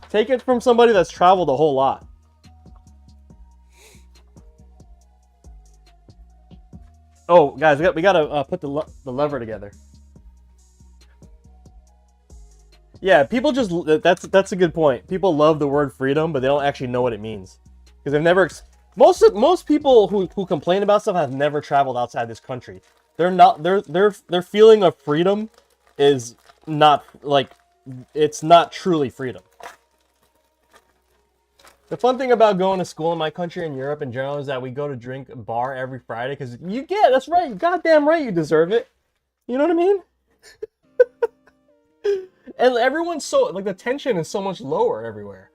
Take it from somebody that's traveled a whole lot. Oh, guys, we gotta put the lever together. Yeah, people just, that's a good point. People love the word freedom, but they don't actually know what it means. Because they've never, most people who complain about stuff have never traveled outside this country. They're not, their feeling of freedom is not, like, it's not truly freedom. The fun thing about going to school in my country and Europe in general is that we go to drink bar every Friday because that's right, you goddamn right, you deserve it. You know what I mean? And everyone's so, like, the tension is so much lower everywhere.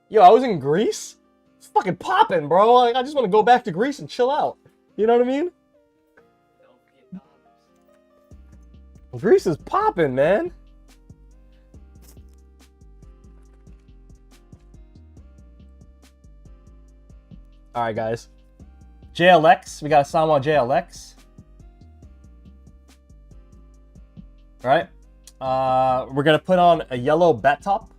Yo, I was in Greece. It's fucking popping, bro. Like, I just want to go back to Greece and chill out. You know what I mean? Greece is popping, man. Alright, guys. JLX. We got a Sanwa JLX. Alright. We're going to put on a yellow bat top.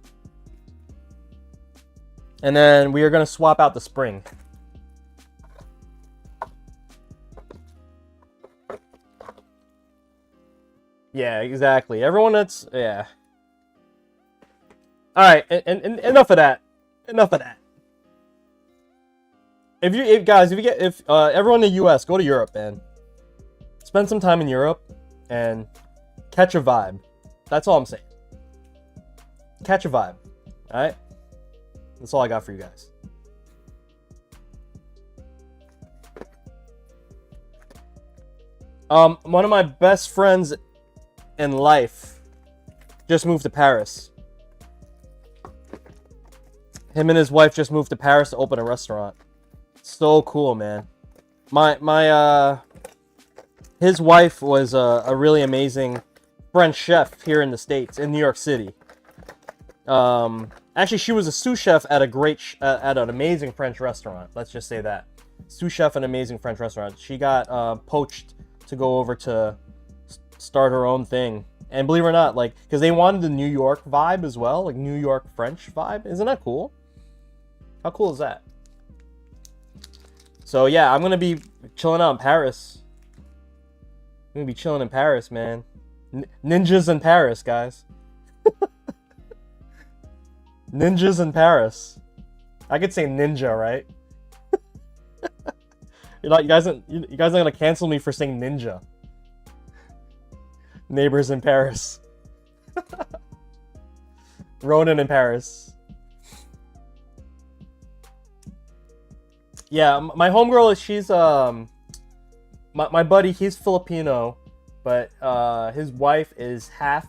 And then we are going to swap out the spring. Yeah, exactly. Everyone that's, yeah. Alright, and enough of that. Enough of that. If everyone in the US, go to Europe, man. Spend some time in Europe and catch a vibe. That's all I'm saying. Catch a vibe. Alright? That's all I got for you guys. One of my best friends in life just moved to Paris. Him and his wife just moved to Paris to open a restaurant. So cool, man. His wife was a really amazing French chef here in the States, in New York City. Actually, she was a sous chef at at an amazing French restaurant. Let's just say that. Sous chef at an amazing French restaurant. She got poached to go over to start her own thing. And believe it or not, like, because they wanted the New York vibe as well, like New York French vibe. Isn't that cool? How cool is that? So yeah, I'm gonna be chilling out in Paris. I'm gonna be chilling in Paris, man. Ninjas in Paris, guys. Ninjas in Paris. I could say ninja, right? You guys are gonna cancel me for saying ninja. Neighbors in Paris. Ronan in Paris. Yeah, my homegirl, she's my buddy, he's Filipino, but his wife is half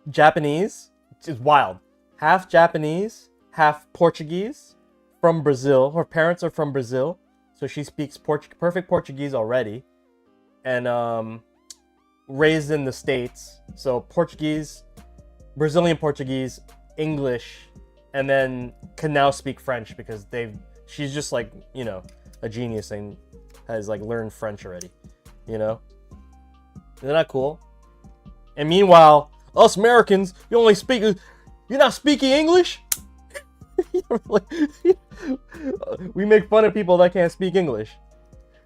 Japanese. It's wild. Half Japanese, half Portuguese from Brazil. Her parents are from Brazil, so she speaks perfect Portuguese already, and raised in the States. So Portuguese, Brazilian Portuguese, English, and then can now speak French because she's just like, you know, a genius and has like learned French already, you know? Isn't that cool? And meanwhile, us Americans, you're not speaking English? We make fun of people that can't speak English.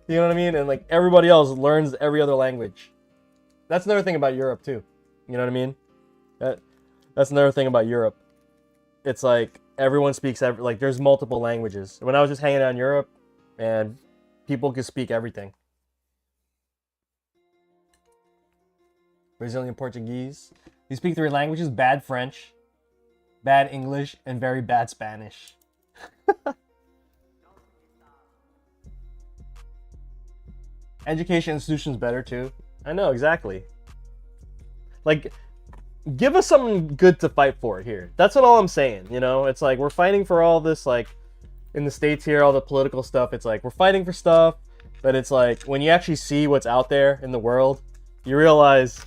You know what I mean? And like everybody else learns every other language. That's another thing about Europe too. You know what I mean? That's another thing about Europe. It's like everyone speaks like there's multiple languages. When I was just hanging out in Europe, and people could speak everything. Brazilian Portuguese. You speak 3 languages: bad French, bad English, and very bad Spanish. Education institutions better too. I know, exactly. Like, give us something good to fight for here. That's all I'm saying, you know? It's like we're fighting for all this, like, in the States here, all the political stuff. It's like we're fighting for stuff, but it's like when you actually see what's out there in the world, you realize,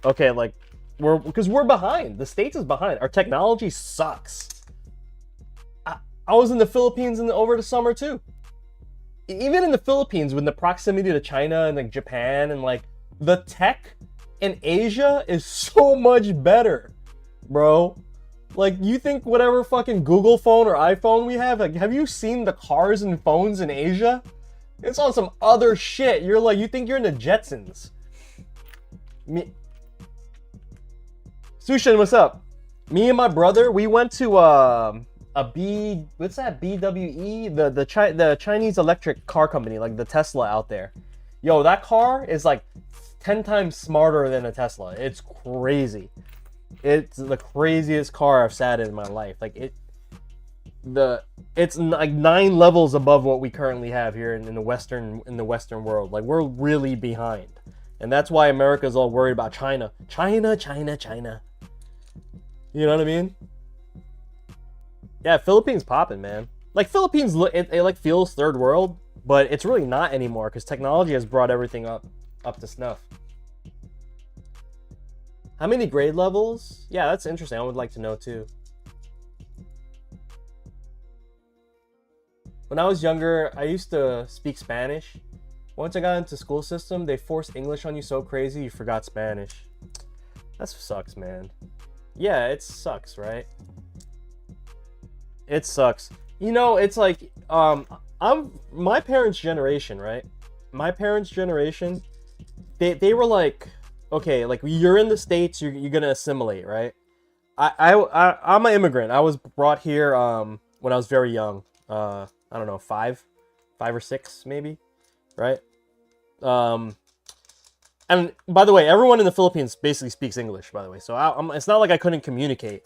okay, like, because we're behind. The States is behind. Our technology sucks. I was in the Philippines over the summer too. Even in the Philippines, with the proximity to China and like Japan, and like the tech in Asia is so much better, bro. Like, you think whatever fucking Google phone or iPhone we have, like, have you seen the cars and phones in Asia? It's on some other shit. You're like, you think you're in the Jetsons. Sushin, what's up? Me and my brother, we went to what's that, BWE? The Chinese electric car company, like the Tesla out there. Yo, that car is like 10 times smarter than a Tesla. It's crazy. It's the craziest car I've sat in my life. Like it's like 9 levels above what we currently have here in the Western world. Like, we're really behind, and that's why America's all worried about China. China. You know what I mean? Yeah, Philippines popping, man. Like, Philippines, it like feels third world, but it's really not anymore because technology has brought everything up to snuff. How many grade levels? Yeah, that's interesting. I would like to know too. When I was younger, I used to speak Spanish. Once I got into school system, they forced English on you so crazy you forgot Spanish. That sucks, man. Yeah, it sucks, right? It sucks. You know, it's like, I'm my parents' generation, right? My parents' generation, they were like, okay, like, you're in the States, you're gonna assimilate, right? I'm an immigrant. I was brought here when I was very young. I don't know, 5 or 6 maybe, right? And by the way, everyone in the Philippines basically speaks English, by the way. So it's not like I couldn't communicate.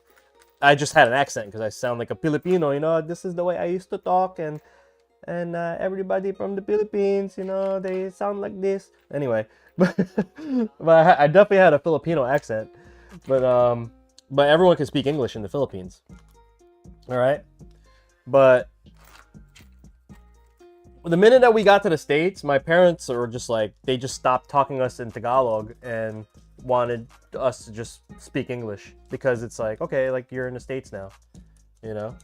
I just had an accent because I sound like a Filipino, you know. This is the way I used to talk, and everybody from the Philippines, you know, they sound like this. Anyway, but I definitely had a Filipino accent. But everyone can speak English in the Philippines. All right, but the minute that we got to the States, my parents were just like, they just stopped talking to us in Tagalog and wanted us to just speak English, because it's like, okay, like, you're in the States now, you know?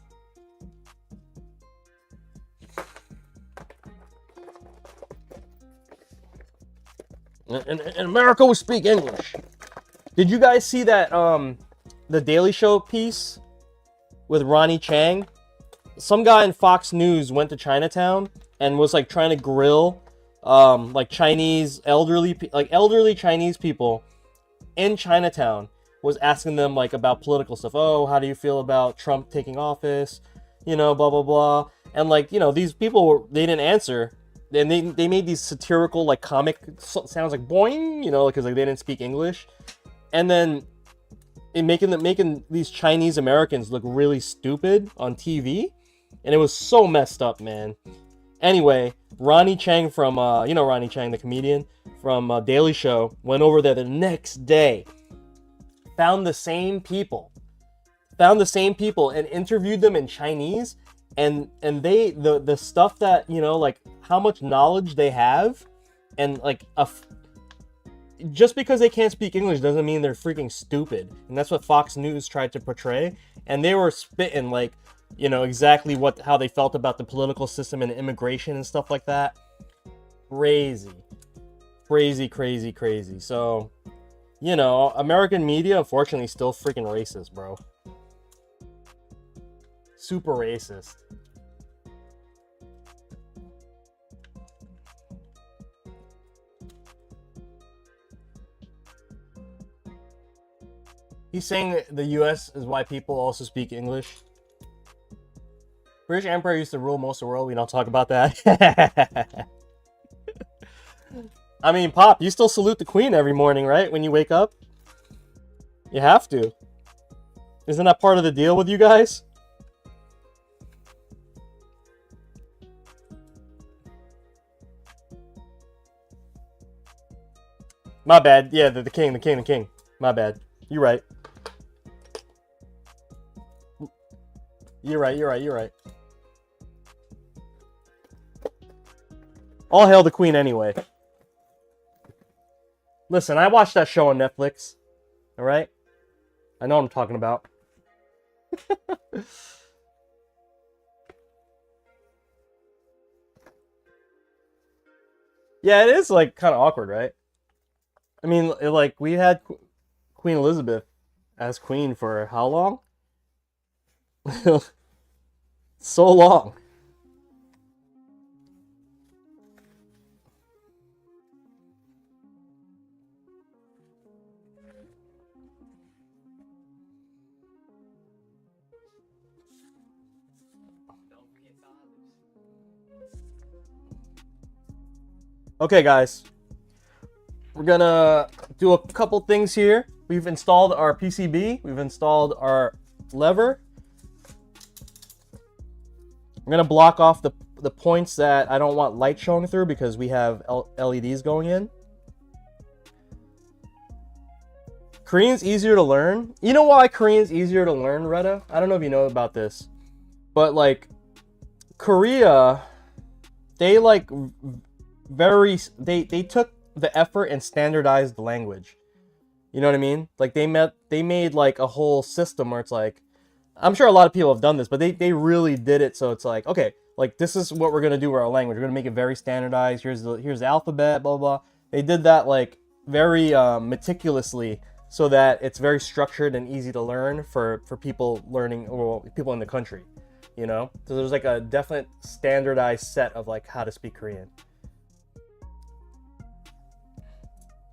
In America, we speak English. Did you guys see that, the Daily Show piece with Ronnie Chang? Some guy in Fox News went to Chinatown and was like trying to grill like elderly Chinese people in Chinatown, was asking them like about political stuff. Oh, how do you feel about Trump taking office? You know, blah blah blah. And like, you know, these people, they didn't answer. And they made these satirical, like, comic sounds, like boing, you know, because like they didn't speak English. And then making these Chinese Americans look really stupid on TV. And it was so messed up, man. Anyway, Ronnie Chang from, you know Ronnie Chang, the comedian from Daily Show, went over there the next day, found the same people, and interviewed them in Chinese, and they the stuff that, you know, like how much knowledge they have, and like just because they can't speak English doesn't mean they're freaking stupid. And that's what Fox News tried to portray. And they were spitting like, you know, exactly how they felt about the political system and immigration and stuff like that. Crazy. Crazy, crazy, crazy. So, you know, American media, unfortunately, is still freaking racist, bro. Super racist. He's saying that the US is why people also speak English. British Empire used to rule most of the world. We don't talk about that. I mean, Pop, you still salute the Queen every morning, right? When you wake up? You have to. Isn't that part of the deal with you guys? My bad. Yeah, the king. My bad. You're right. You're right. All hail the Queen anyway. Listen, I watched that show on Netflix. Alright? I know what I'm talking about. Yeah, it is like kind of awkward, right? I mean, like we had Queen Elizabeth as queen for how long? So long. Okay, guys. We're gonna do a couple things here. We've installed our PCB. We've installed our lever. I'm gonna block off the points that I don't want light showing through because we have LEDs going in. Korean's easier to learn. You know why Korean's easier to learn, Retta? I don't know if you know about this, but like Korea, they like they took the effort and standardized the language. You know what I mean? Like they made like a whole system where it's like, I'm sure a lot of people have done this, but they really did it so it's like, okay, like this is what we're gonna do with our language. We're gonna make it very standardized. Here's the alphabet, blah blah. They did that like very meticulously so that it's very structured and easy to learn for people learning, or people in the country. You know, so there's like a definite standardized set of like how to speak Korean.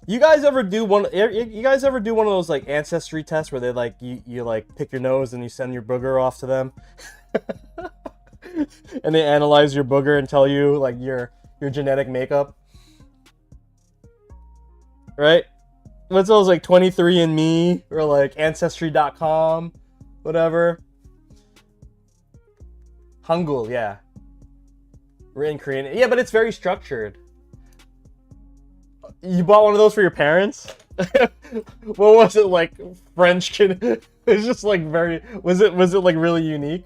You guys ever do one of those like Ancestry tests where they like you like pick your nose and you send your booger off to them? And they analyze your booger and tell you like your genetic makeup? Right? What's those like 23andMe or like Ancestry.com, whatever? Hangul, yeah. Written Korean. Yeah, but it's very structured. You bought one of those for your parents? What was it, like French kid? It's just like very, was it like really unique?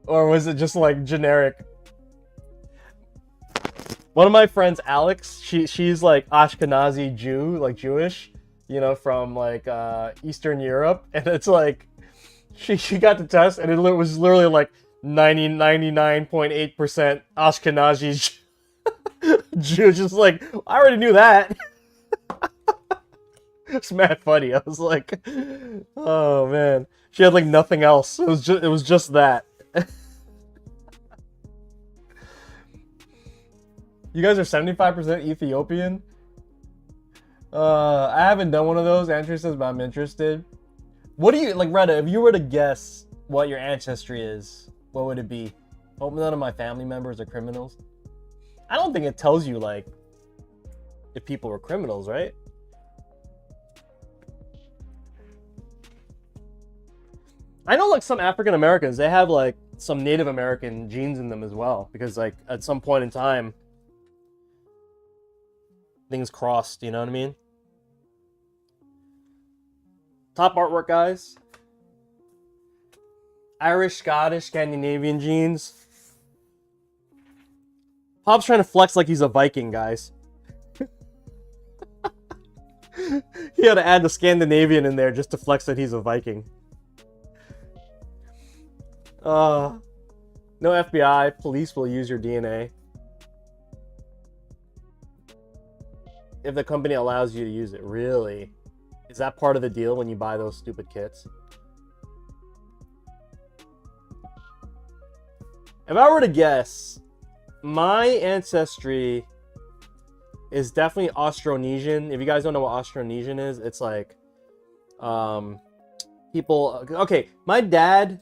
Or was it just like generic? One of my friends, Alex, she's like Ashkenazi Jew, like Jewish, you know, from like Eastern Europe, and it's like she got the test and it was literally like 99.8% Ashkenazi Jew. Just like, I already knew that. It's mad funny. I was like, oh man, she had like nothing else. It was just that. You guys are 75% Ethiopian? I haven't done one of those. Andrew says, but I'm interested. What do you, like, Retta, if you were to guess what your ancestry is, what would it be? Hope none of my family members are criminals. I don't think it tells you, like, if people were criminals, right? I know, like, some African Americans, they have, like, some Native American genes in them as well. Because, like, at some point in time, things crossed, you know what I mean? Top artwork, guys. Irish, Scottish, Scandinavian genes. Pop's trying to flex like he's a Viking, guys. He had to add the Scandinavian in there just to flex that he's a Viking. No FBI, police will use your DNA. If the company allows you to use it. Really? Is that part of the deal when you buy those stupid kits? If I were to guess, my ancestry is definitely Austronesian. If you guys don't know what Austronesian is, it's like people. Okay, my dad,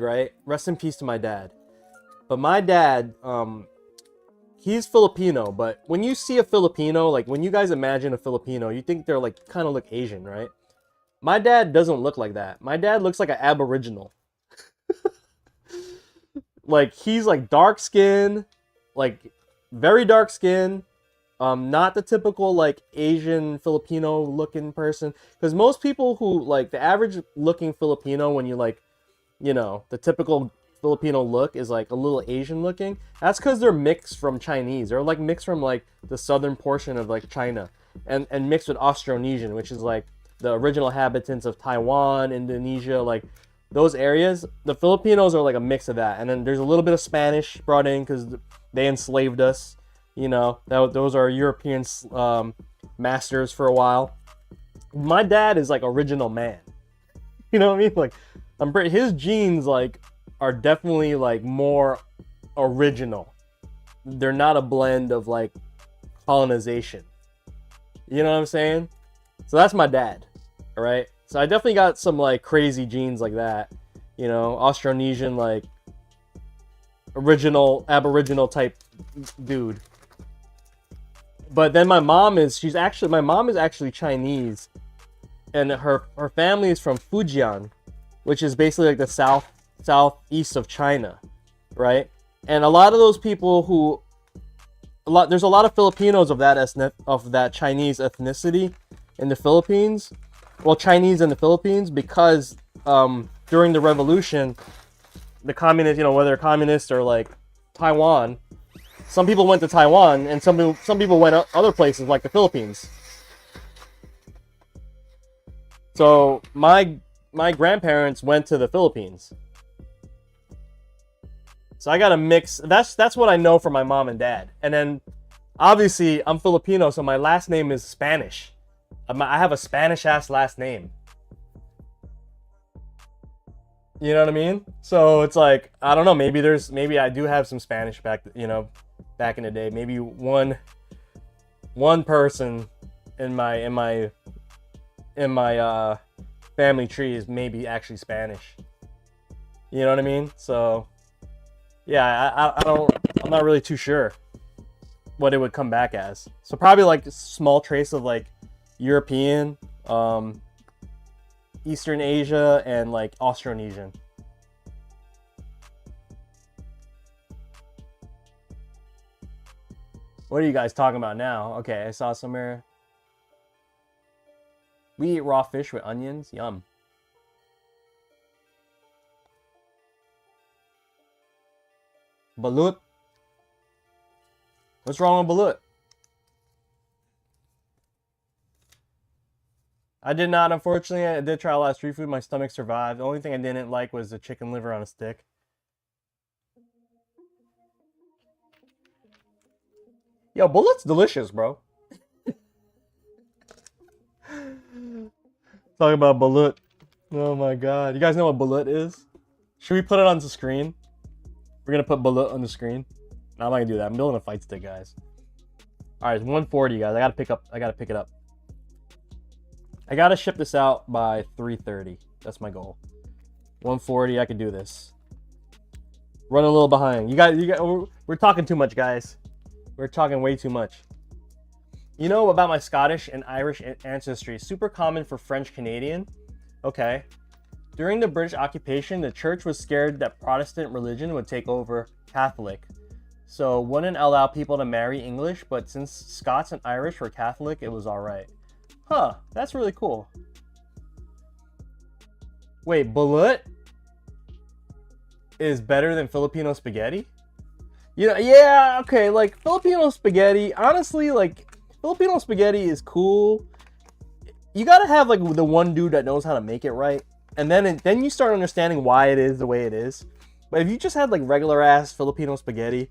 right? Rest in peace to my dad. But my dad, he's Filipino. But when you see a Filipino, like when you guys imagine a Filipino, you think they're like kind of look Asian, right? My dad doesn't look like that. My dad looks like an Aboriginal. Like he's like dark skin, like very dark skin. Not the typical like Asian Filipino looking person, because most people who like the average looking Filipino, when you like, you know, the typical Filipino look is like a little Asian looking. That's because they're mixed from Chinese. They're like mixed from like the southern portion of like China, and mixed with Austronesian, which is like the original inhabitants of Taiwan, Indonesia, like those areas. The Filipinos are like a mix of that, and then there's a little bit of Spanish brought in because they enslaved us. You know, those are European masters for a while. My dad is like original man. You know what I mean? Like, his genes like are definitely like more original. They're not a blend of like colonization. You know what I'm saying? So that's my dad. All right. So I definitely got some like crazy genes like that. You know, Austronesian, like original Aboriginal type dude. But then my mom is actually Chinese, and her family is from Fujian, which is basically like the southeast of China, right? And a lot of those people there's a lot of Filipinos of that Chinese ethnicity in the Philippines. Well, Chinese in the Philippines, because during the revolution, the communists, you know, whether communists or like Taiwan, some people went to Taiwan, and some people went other places like the Philippines. So my grandparents went to the Philippines. So I got a mix. That's what I know from my mom and dad. And then obviously I'm Filipino, so my last name is Spanish. I have a Spanish ass last name. You know what I mean? So it's like, I don't know, maybe I do have some Spanish back in the day. Maybe one person in my family tree is maybe actually Spanish. You know what I mean? So yeah, I'm not really too sure what it would come back as. So probably like a small trace of like European, Eastern Asia, and like Austronesian. What are you guys talking about now? Okay, I saw somewhere. We eat raw fish with onions. Yum. Balut. What's wrong with balut? I did not, unfortunately. I did try a lot of street food. My stomach survived. The only thing I didn't like was the chicken liver on a stick. Yo, bullet's delicious, bro. Talking about balut. Oh my god. You guys know what balut is? Should we put it on the screen? We're gonna put balut on the screen. No, I'm not gonna do that. I'm building a fight stick, guys. Alright, it's 140, guys. I gotta pick it up. I gotta ship this out by 3:30. That's my goal. 140, I can do this. Running a little behind. You guys, we're talking too much, guys. We're talking way too much. You know about my Scottish and Irish ancestry. Super common for French Canadian. Okay. During the British occupation, the church was scared that Protestant religion would take over Catholic. So wouldn't allow people to marry English, but since Scots and Irish were Catholic, it was alright. Huh, that's really cool. Wait, balut? is better than Filipino spaghetti. You know, yeah, okay, like Filipino spaghetti, honestly, like Filipino spaghetti is cool. You gotta have like the one dude that knows how to make it right, and then you start understanding why it is the way it is. But if you just had like regular ass Filipino spaghetti,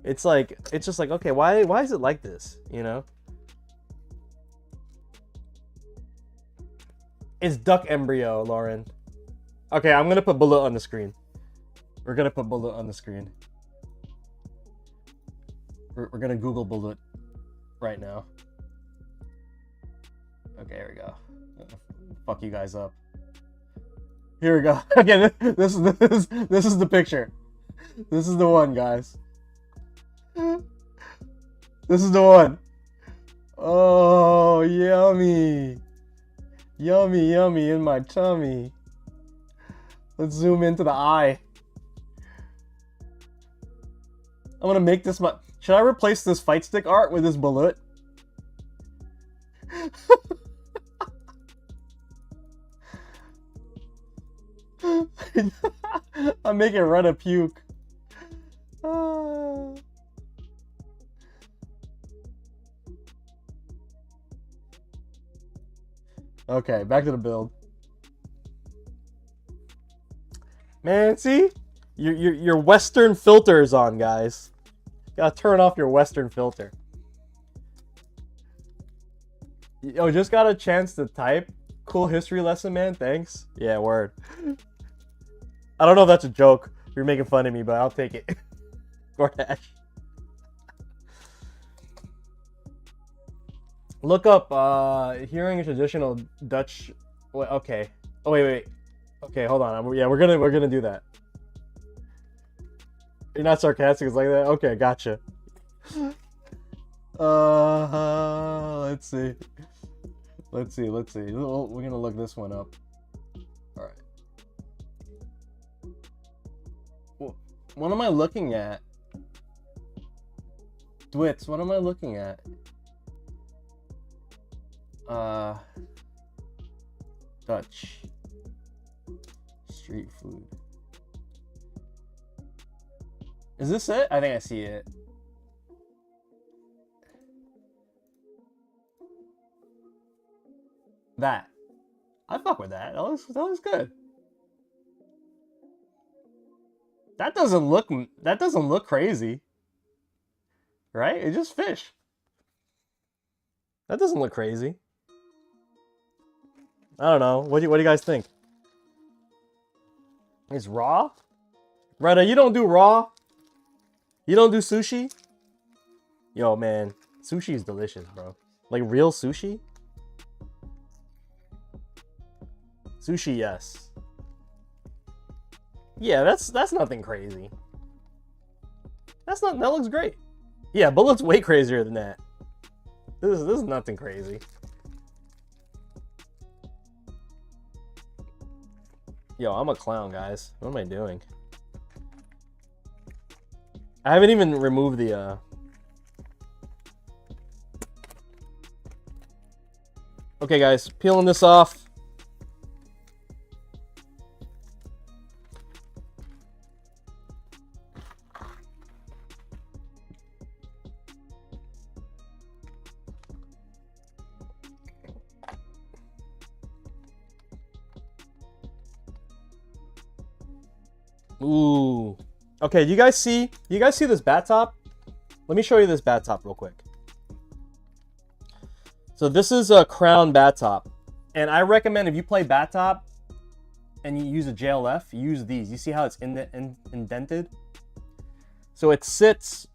it's just like, okay, why is it like this? You know? It's duck embryo, Lauren. Okay, I'm gonna put bullet on the screen. We're gonna put bullet on the screen. We're gonna Google bullet right now. Okay, here we go. Fuck you guys up. Here we go. Again, this is the picture. This is the one, guys. This is the one. Oh, yummy. Yummy, yummy in my tummy. Let's zoom into the eye. I'm gonna make this my... Should I replace this fight stick art with this bullet? I'm making run a puke. Okay, back to the build. Man, see? Your Western filter is on, guys. Gotta turn off your Western filter. Yo, just got a chance to type. Cool history lesson, man. Thanks. Yeah, word. I don't know if that's a joke. You're making fun of me, but I'll take it. Gordash. Look up hearing a traditional Dutch. Wait, okay. Oh wait. Okay, hold on. Yeah, we're gonna do that. You're not sarcastic. It's like that. Okay, gotcha. Let's see. We're gonna look this one up. All right. What am I looking at? Dwitz, what am I looking at? Dutch street food. Is this it? I think I see it. That. I fuck with that. That looks good. That doesn't look crazy. Right? It's just fish. That doesn't look crazy. I don't know. What do you guys think? It's raw? Retta, you don't do raw? You don't do sushi? Yo, man. Sushi is delicious, bro. Like real sushi? Sushi, yes. Yeah, that's nothing crazy. That looks great. Yeah, bullet's way crazier than that. This is nothing crazy. Yo, I'm a clown, guys. What am I doing? I haven't even removed the Okay, guys, peeling this off. Ooh. Okay, you guys see this bat top? Let me show you this bat top real quick. So this is a crown bat top. And I recommend if you play bat top and you use a JLF, use these. You see how it's indented? So it sits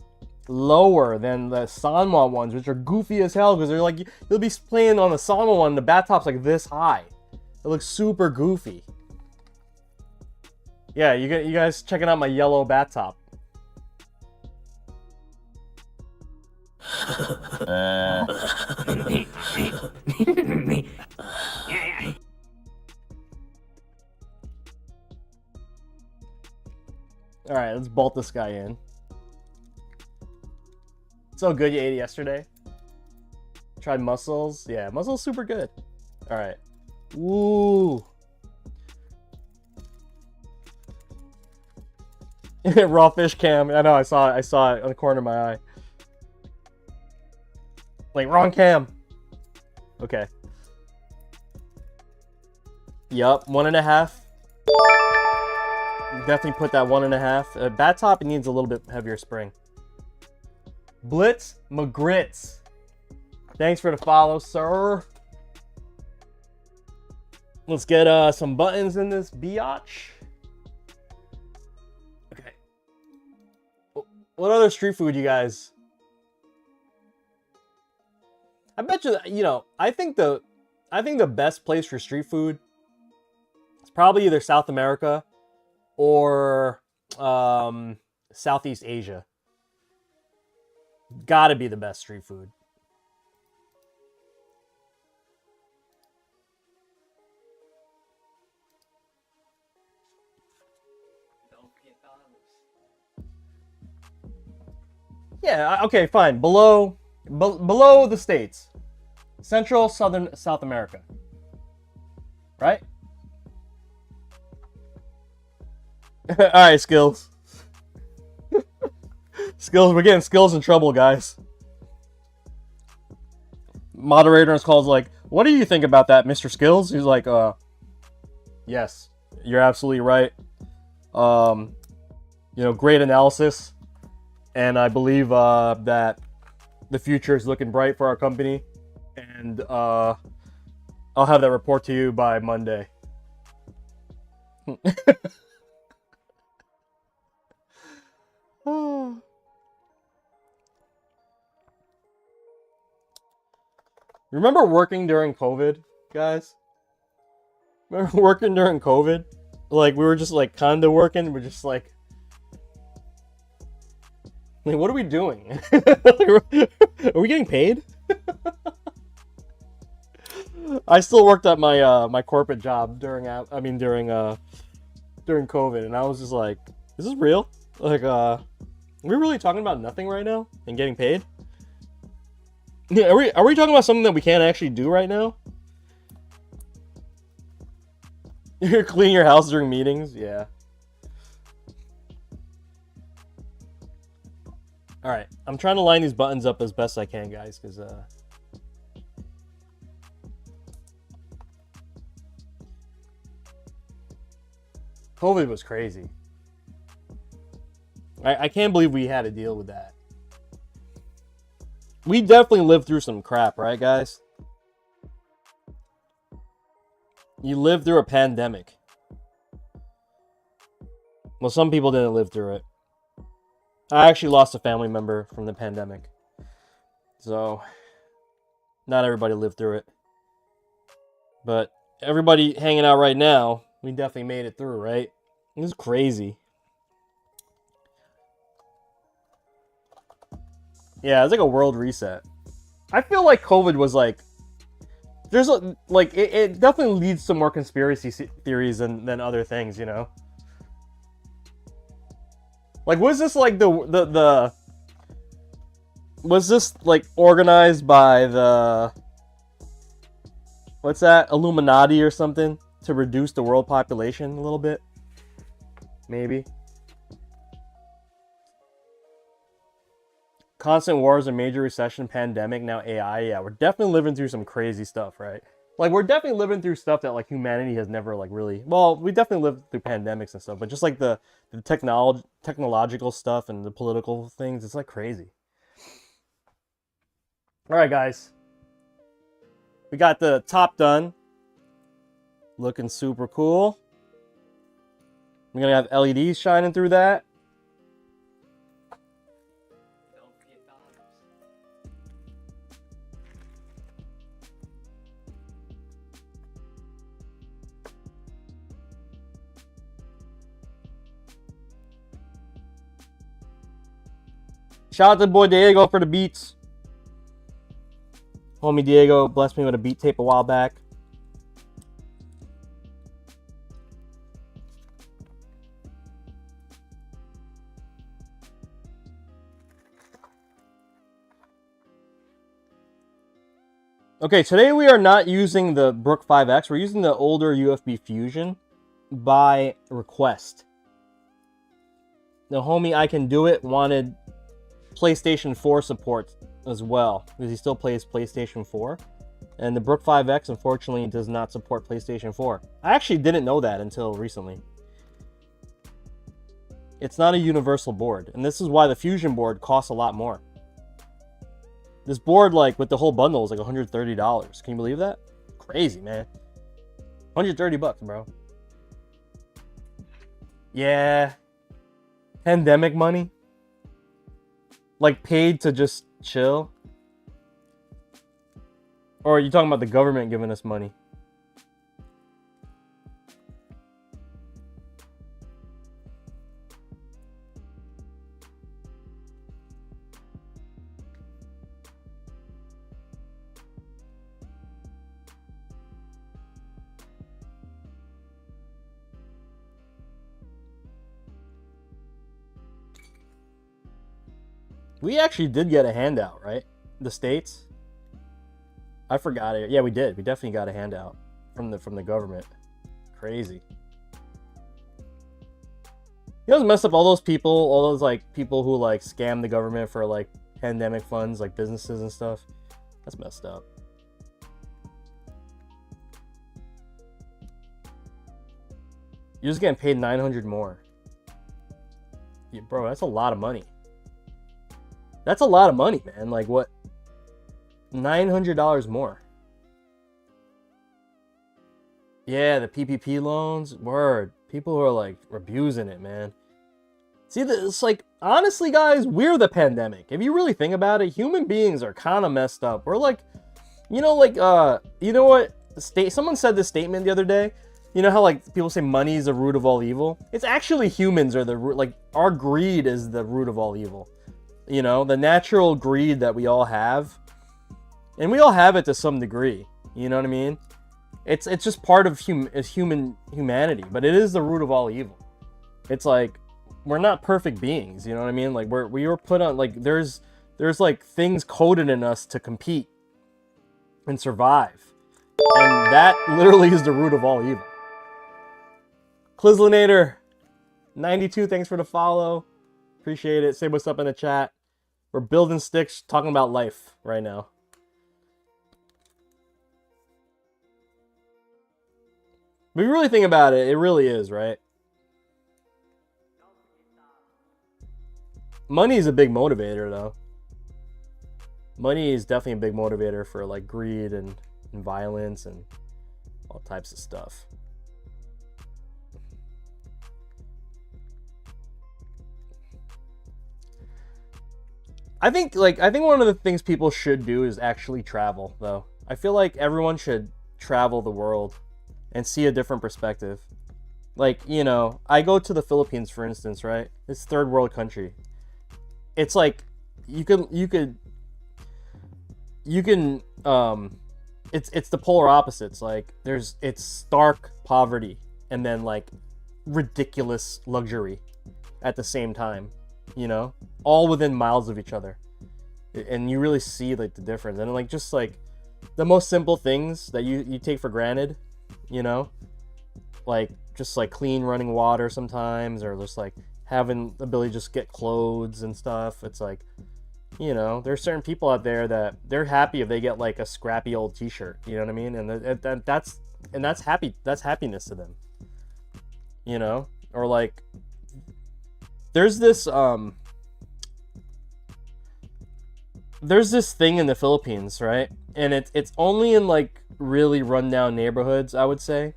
lower than the Sanwa ones, which are goofy as hell because they're like, you'll be playing on the Sanwa one, the bat top's like this high. It looks super goofy. Yeah, you guys checking out my yellow bat top. Alright, let's bolt this guy in. So good you ate it yesterday? Tried mussels? Yeah, mussels super good. Alright. Ooh. Raw fish cam. I know. I saw it on the corner of my eye. Like, wrong cam. Okay. Yup, 1.5. Definitely put that 1.5. Bat top, it needs a little bit heavier spring. Blitz McGrits. Thanks for the follow, sir. Let's get some buttons in this biatch. Okay. What other street food, you guys? I bet you, you know, I think the best place for street food is probably either South America or Southeast Asia. Gotta be the best street food. Yeah, okay, fine. Below the states. Central, Southern, South America. Right? Alright, Skills. Skills, we're getting Skills in trouble, guys. Moderator is calls like, what do you think about that, Mr. Skills? He's like, yes, you're absolutely right. You know, great analysis. And I believe that the future is looking bright for our company. And I'll have that report to you by Monday. Remember working during COVID, guys? Remember working during COVID? Like, we were just like kinda working. We're just like what are we doing? Are we getting paid? I still worked at my my corporate job during COVID, and I was just like, is this real? Like, are we really talking about nothing right now and getting paid? Yeah, are we talking about something that we can't actually do right now? You're cleaning your house during meetings? Yeah. Alright, I'm trying to line these buttons up as best I can, guys, because COVID was crazy. I can't believe we had to deal with that. We definitely lived through some crap, right, guys? You lived through a pandemic. Well, some people didn't live through it. I actually lost a family member from the pandemic. So, not everybody lived through it. But everybody hanging out right now, we definitely made it through, right? It was crazy. Yeah, it's like a world reset. I feel like COVID was like... There's a, like, it definitely leads to more conspiracy theories than other things, you know? Like, was this like was this like organized by the, what's that, Illuminati or something, to reduce the world population a little bit? Maybe. Constant wars, a major recession, pandemic, now AI. Yeah, we're definitely living through some crazy stuff, right? Like, we're definitely living through stuff that, like, humanity has never, like, really... Well, we definitely lived through pandemics and stuff, but just, like, the technological stuff and the political things, it's, like, crazy. Alright, guys. We got the top done. Looking super cool. We're gonna have LEDs shining through that. Shout out to boy Diego for the beats. Homie Diego blessed me with a beat tape a while back. Okay, today we are not using the Brook 5X. We're using the older UFB Fusion by request. the homie I Can Do It wanted PlayStation 4 support as well, because he still plays PlayStation 4. And the Brook 5X, unfortunately, does not support PlayStation 4. I actually didn't know that until recently. It's not a universal board, and this is why the Fusion board costs a lot more. This board, like, with the whole bundle is like $130. Can you believe that? Crazy, man. 130 bucks, bro. Yeah. Pandemic money? Like, paid to just chill? Or are you talking about the government giving us money? We actually did get a handout, right? The states? I forgot it. Yeah, we did. We definitely got a handout from the government. Crazy. You know what's messed up? All those people, all those like people who like scam the government for like pandemic funds, like businesses and stuff. That's messed up. You're just getting paid $900 more. Yeah, bro, that's a lot of money. That's a lot of money, man. Like what? $900 more. Yeah, the PPP loans. Word. People who are like abusing it, man. See, it's like, honestly, guys, we're the pandemic. If you really think about it, human beings are kind of messed up. We're like, you know, like, you know what? Someone said this statement the other day. You know how like people say money is the root of all evil? It's actually humans are the root. Like our greed is the root of all evil. You know, the natural greed that we all have. And we all have it to some degree. You know what I mean? It's just part of humanity, but it is the root of all evil. It's like we're not perfect beings, you know what I mean? Like we were put on, like there's like things coded in us to compete and survive. And that literally is the root of all evil. Clizlinator 92, thanks for the follow. Appreciate it. Say what's up in the chat. We're building sticks, talking about life right now. But if you really think about it, it really is, right? Money is a big motivator, though. Money is definitely a big motivator for like greed and violence and all types of stuff. I think one of the things people should do is actually travel, though. I feel like everyone should travel the world and see a different perspective. Like, you know, I go to the Philippines, for instance, right? It's a third world country. It's like you can it's the polar opposites. Like it's stark poverty and then like ridiculous luxury at the same time, you know, all within miles of each other. And you really see like the difference. And like just like the most simple things that you take for granted, you know, like just like clean running water sometimes, or just like having the ability to just get clothes and stuff. It's like, you know, there's certain people out there that they're happy if they get like a scrappy old t-shirt, you know what I mean? And that's happiness to them, you know? Or like there's this thing in the Philippines, right? And it's only in like really rundown neighborhoods, I would say.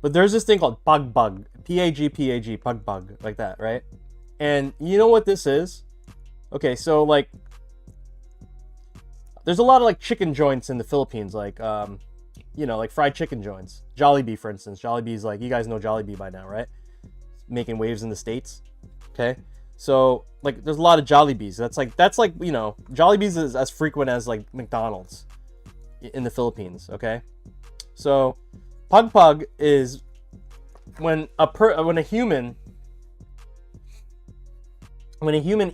But there's this thing called pagbag, P-A-G-P-A-G, pagbag, like that, right? And you know what this is? Okay, so like there's a lot of like chicken joints in the Philippines, like you know, like fried chicken joints. Jollibee, for instance. Jollibee's like, you guys know Jollibee by now, right? Making waves in the States. Okay. So like there's a lot of Jollibees. That's like, you know, Jollibee's is as frequent as like McDonald's in the Philippines, okay? So pagpag is when a human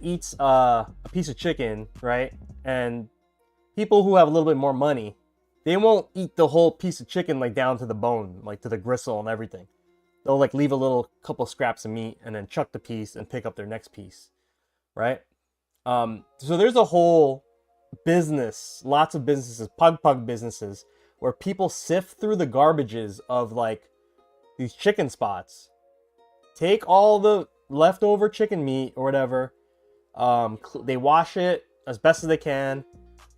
eats a piece of chicken, right? And people who have a little bit more money, they won't eat the whole piece of chicken like down to the bone, like to the gristle and everything. they'll like leave a little couple scraps of meat and then chuck the piece and pick up their next piece, right? So there's a whole business, lots of businesses, pug businesses, where people sift through the garbages of like these chicken spots, take all the leftover chicken meat or whatever, they wash it as best as they can,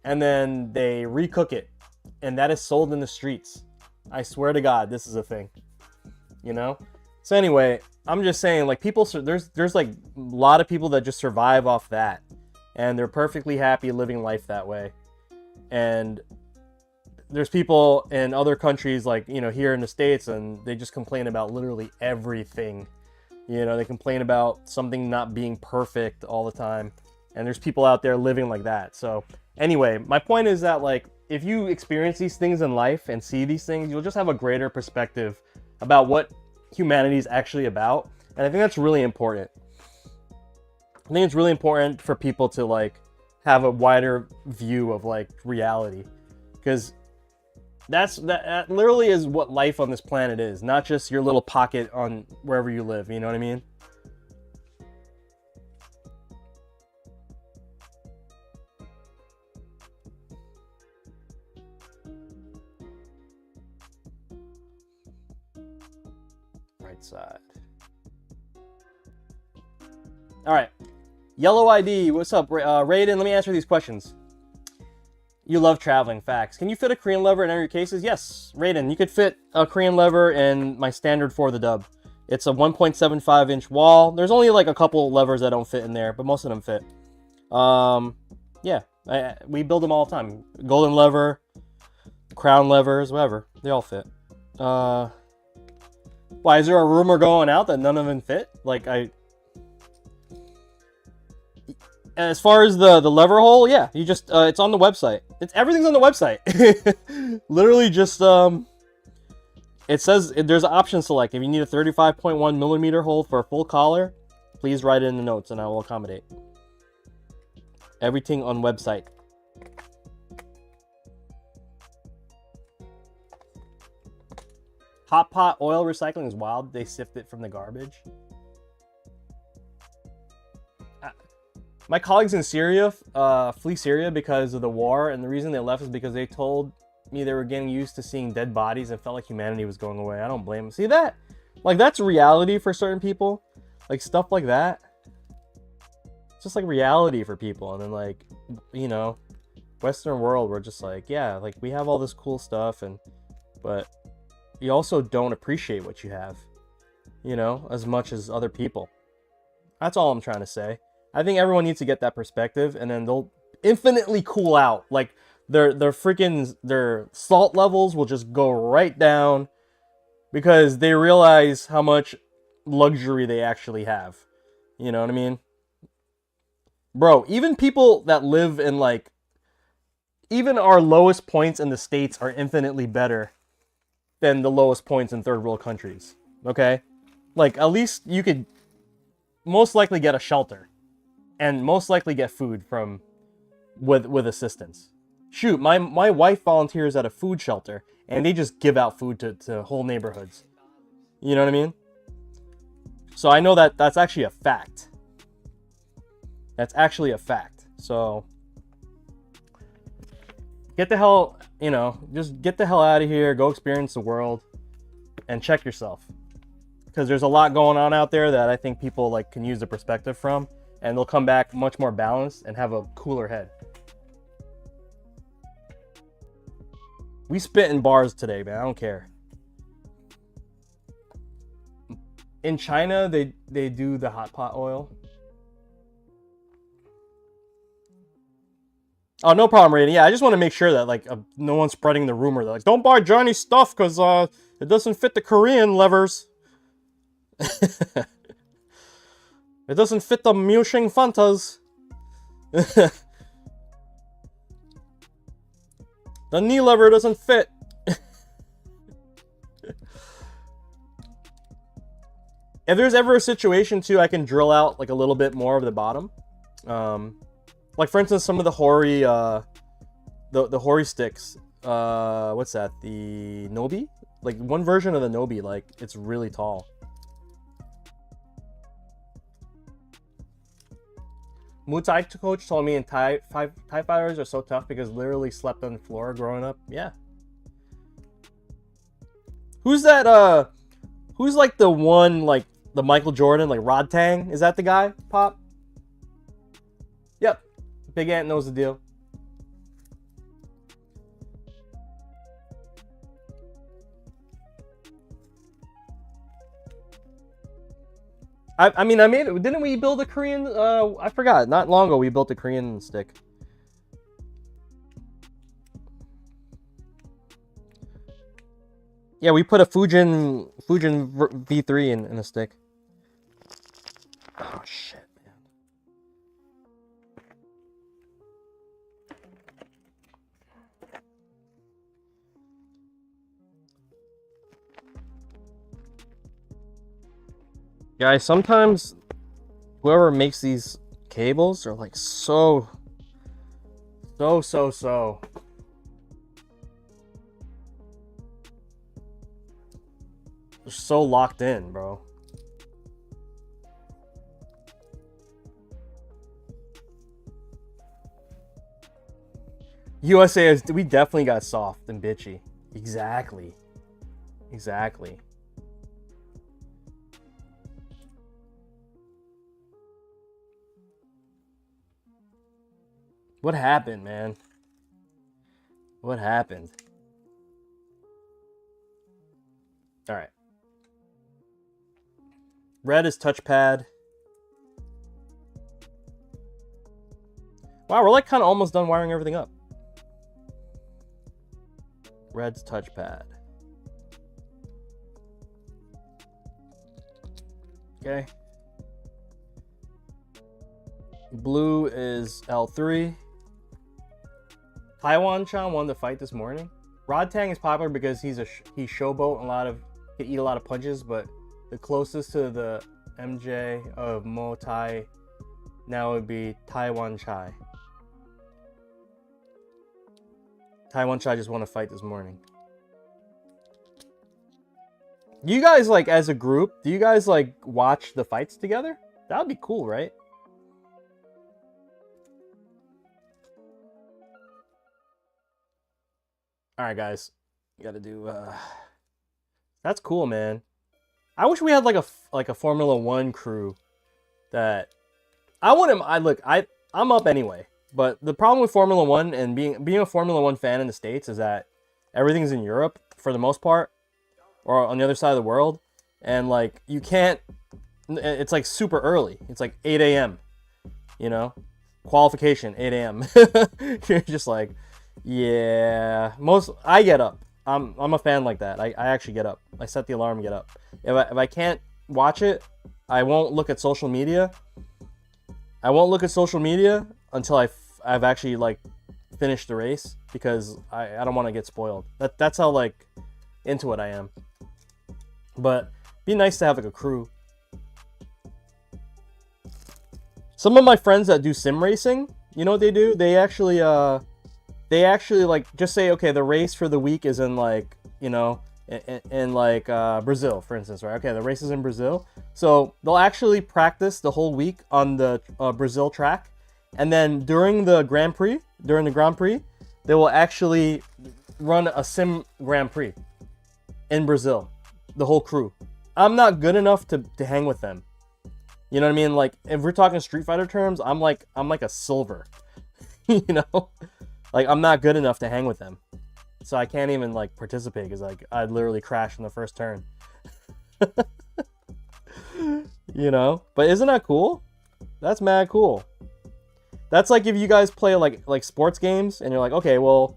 and then they recook it, and that is sold in the streets. I swear to God, this is a thing, you know? So anyway, I'm just saying, like, people, there's like a lot of people that just survive off that, and they're perfectly happy living life that way. And there's people in other countries, like, you know, here in the States, and they just complain about literally everything. You know, they complain about something not being perfect all the time. And there's people out there living like that. So anyway, my point is that, like, if you experience these things in life and see these things, you'll just have a greater perspective about what humanity is actually about. And I think that's really important. I think it's really important for people to, like, have a wider view of, like, reality. Because that literally is what life on this planet is, not just your little pocket on wherever you live, you know what I mean? Right side. All right. Yellow ID, what's up? Raiden, let me answer these questions. You love traveling, facts. Can you fit a Korean lever in any of your cases? Yes, Raiden, you could fit a Korean lever in my standard for the dub. It's a 1.75 inch wall. There's only like a couple levers that don't fit in there, but most of them fit. Yeah, we build them all the time. Golden lever, crown levers, whatever. They all fit. Why, is there a rumor going out that none of them fit? Like, as far as the lever hole, yeah, you just it's on the website. Everything's on the website. Literally just it says there's an option select. If you need a 35.1 millimeter hole for a full collar, please write it in the notes and I will accommodate. Everything on website. Hot pot oil recycling is wild. They sift it from the garbage. My colleagues in Syria flee Syria because of the war, and the reason they left is because they told me they were getting used to seeing dead bodies and felt like humanity was going away. I don't blame them. See that? Like, that's reality for certain people. Like, stuff like that. It's just like reality for people. And then, like, you know, Western world, we're just like, yeah, like, we have all this cool stuff, but you also don't appreciate what you have, you know, as much as other people. That's all I'm trying to say. I think everyone needs to get that perspective, and then they'll infinitely cool out. Like, their salt levels will just go right down because they realize how much luxury they actually have. You know what I mean? Bro, even people that live in, like, even our lowest points in the States are infinitely better than the lowest points in third world countries. Okay? Like, at least you could most likely get a shelter. And most likely get food from with assistance. Shoot, my wife volunteers at a food shelter, and they just give out food to whole neighborhoods. You know what I mean? So I know that that's actually a fact. That's actually a fact. So get the hell, you know, just get the hell out of here, go experience the world, and check yourself. Because there's a lot going on out there that I think people, like, can use the perspective from. And they'll come back much more balanced and have a cooler head. We spit in bars today, man. I don't care. In China, they do the hot pot oil. Oh, no problem, Raiden. Yeah, I just want to make sure that, like, no one's spreading the rumor that, like, don't buy Johnny's stuff because it doesn't fit the Korean levers. It doesn't fit the musing Fantas. The knee lever doesn't fit. If there's ever a situation too, I can drill out like a little bit more of the bottom. Like for instance, some of the Hori, the Hori sticks. What's that? The Nobi? Like one version of the Nobi, like it's really tall. Muay Thai coach told me in Thai fighters are so tough because literally slept on the floor growing up. Yeah. Who's that? Who's like the one, like the Michael Jordan, like Rod Tang? Is that the guy? Pop. Yep. Big Ant knows the deal. I mean, I made it. Didn't we build a Korean? I forgot. Not long ago, we built a Korean stick. Yeah, we put a Fujin V3 in a stick. Oh shit, man. Guys, sometimes whoever makes these cables are like so they're so locked in, bro. USA is, we definitely got soft and bitchy. Exactly. Exactly. What happened, man? What happened? All right. Red is touchpad. Wow, we're like kind of almost done wiring everything up. Red's touchpad. Okay. Blue is L3. Taiwan-chan won the fight this morning. Rod Tang is popular because he's showboat and can eat a lot of punches, but the closest to the MJ of Muay Thai now would be Taiwan Chai. Taiwan Chai just won a fight this morning. You guys, like, as a group, do you guys, like, watch the fights together? That would be cool, right? Alright, guys. You gotta do, That's cool, man. I wish we had, like a Formula 1 crew that... I'm up anyway. But the problem with Formula 1 and being a Formula 1 fan in the States is that everything's in Europe, for the most part. Or on the other side of the world. And, like, you can't... It's, like, super early. It's, like, 8 a.m. You know? Qualification, 8 a.m. You're just like... Yeah, I get up. I'm a fan like that. I actually get up. I set the alarm and get up. If I can't watch it, I won't look at social media. I won't look at social media until I've actually like finished the race because I don't want to get spoiled. That's how like into it I am. But be nice to have like a crew. Some of my friends that do sim racing, you know what they do? They actually like just say, okay, the race for the week is in like, you know, in like Brazil, for instance, right? Okay, the race is in Brazil. So they'll actually practice the whole week on the Brazil track. And then during the Grand Prix, they will actually run a sim Grand Prix in Brazil, the whole crew. I'm not good enough to hang with them. You know what I mean? Like, if we're talking Street Fighter terms, I'm like a silver, you know? Like, I'm not good enough to hang with them. So I can't even, like, participate because, like, I'd literally crash in the first turn. You know? But isn't that cool? That's mad cool. That's like if you guys play, like sports games and you're like, okay, well...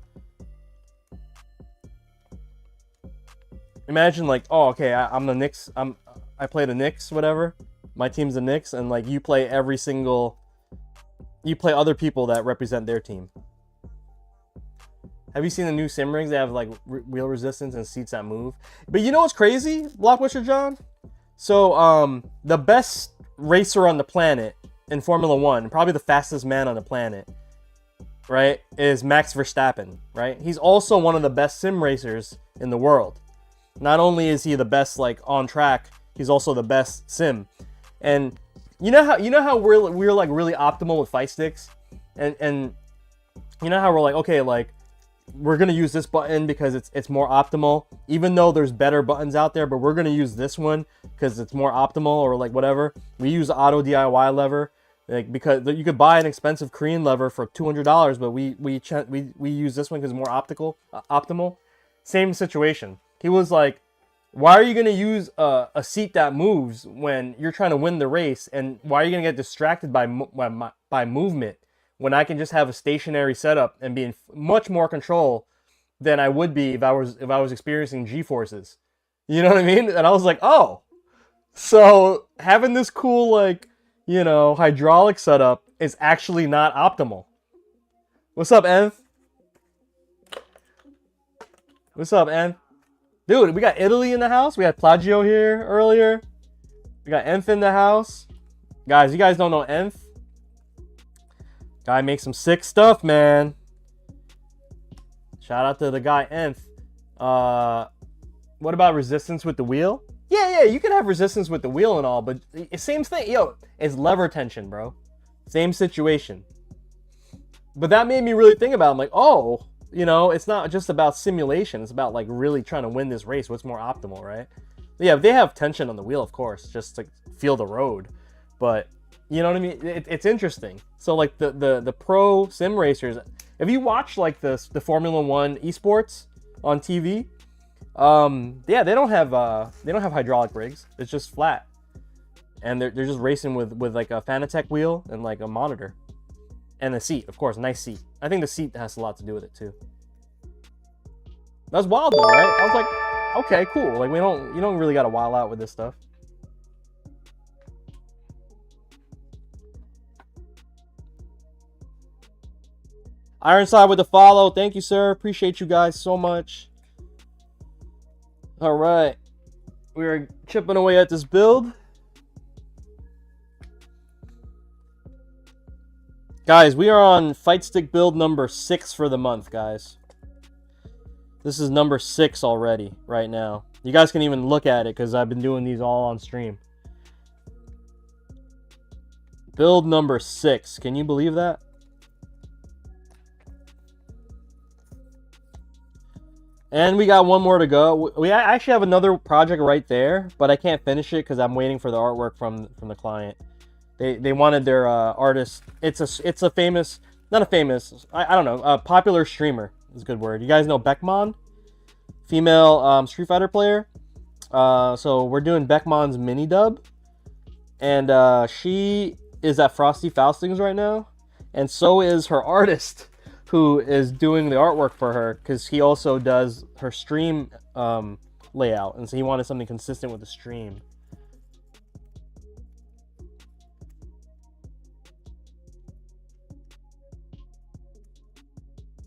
Imagine, like, oh, okay, I'm the Knicks. I play the Knicks, whatever. My team's the Knicks. And, like, you play You play other people that represent their team. Have you seen the new sim rigs? They have like wheel resistance and seats that move. But you know what's crazy, Blockbusher John? So the best racer on the planet in Formula 1, probably the fastest man on the planet, right, is Max Verstappen, right? He's also one of the best sim racers in the world. Not only is he the best like on track, he's also the best sim. And you know how we're like really optimal with fight sticks, and you know how we're like, okay, like we're gonna use this button because it's more optimal, even though there's better buttons out there, but we're gonna use this one because it's more optimal, or like whatever. We use the auto DIY lever, like because you could buy an expensive Korean lever for $200, but we use this one because it's more optimal. Same situation. He was like, why are you gonna use a seat that moves when you're trying to win the race, and why are you gonna get distracted by movement when I can just have a stationary setup and be in much more control than I would be if I was experiencing G-forces? You know what I mean? And I was like, oh, so having this cool, like, you know, hydraulic setup is actually not optimal. What's up, Enf? What's up, Enf? Dude, we got Italy in the house. We had Plagio here earlier. We got Enf in the house. Guys, you guys don't know Enf? Guy makes some sick stuff, man. Shout out to the guy Enf. What about resistance with the wheel? Yeah, you can have resistance with the wheel and all, but same thing. Yo, it's lever tension, bro. Same situation. But that made me really think about it. I'm like, oh, you know, it's not just about simulation. It's about like really trying to win this race. What's more optimal, right? Yeah, they have tension on the wheel, of course, just to feel the road. But you know what I mean? It's interesting. So like the pro sim racers, if you watch like the Formula One esports on TV, yeah, they don't have hydraulic rigs. It's just flat, and they're just racing with like a Fanatec wheel and like a monitor, and a seat, of course, nice seat. I think the seat has a lot to do with it too. That's wild though, right? I was like, okay, cool. Like you don't really got to wild out with this stuff. Ironside with the follow. Thank you, sir. Appreciate you guys so much. All right. We're chipping away at this build. Guys, we are on fight stick build number 6 for the month, guys. This is number 6 already right now. You guys can even look at it because I've been doing these all on stream. Build number 6. Can you believe that? And we got one more to go. We actually have another project right there, but I can't finish it because I'm waiting for the artwork from the client. They wanted their artist. It's a famous, not a famous, I don't know, a popular streamer is a good word. You guys know Beckmon, female Street Fighter player. So we're doing Beckmon's mini dub, and she is at Frosty Faustings right now, and so is her artist, who is doing the artwork for her, because he also does her stream layout, and so he wanted something consistent with the stream.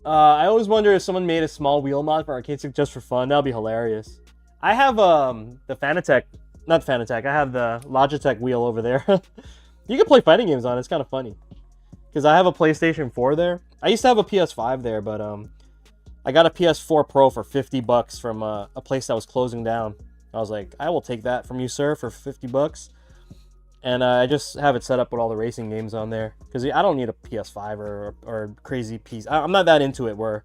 I always wonder if someone made a small wheel mod for Arcade Stick just for fun. That would be hilarious. I have the Fanatec, not Fanatec, I have the Logitech wheel over there. You can play fighting games on it. It's kind of funny. Because I have a PlayStation 4 there. I used to have a PS5 there, but I got a PS4 Pro for $50 from a place that was closing down. I was like, I will take that from you, sir, for $50. And I just have it set up with all the racing games on there. Because I don't need a PS5 or crazy piece. I'm not that into it where,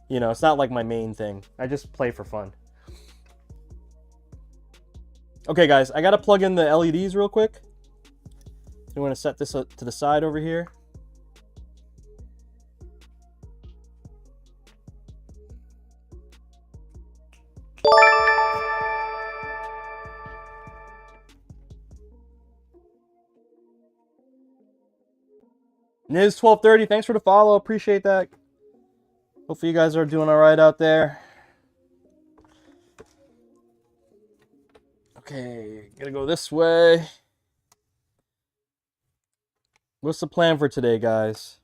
you know, it's not like my main thing. I just play for fun. Okay, guys, I got to plug in the LEDs real quick. I'm going to set this to the side over here. Niz1230, thanks for the follow. Appreciate that. Hopefully you guys are doing all right out there. Okay, gotta go this way. What's the plan for today, guys?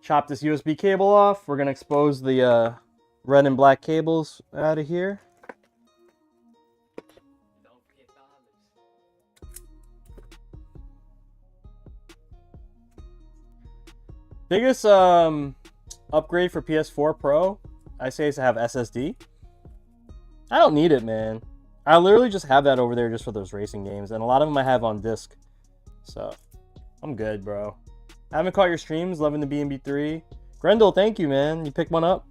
Chop this USB cable off. We're gonna expose the red and black cables out of here. Biggest upgrade for PS4 Pro, I say, is to have SSD. I don't need it, man. I literally just have that over there just for those racing games, and a lot of them I have on disc. So, I'm good, bro. I haven't caught your streams. Loving the BnB 3. Grendel, thank you, man. You picked one up.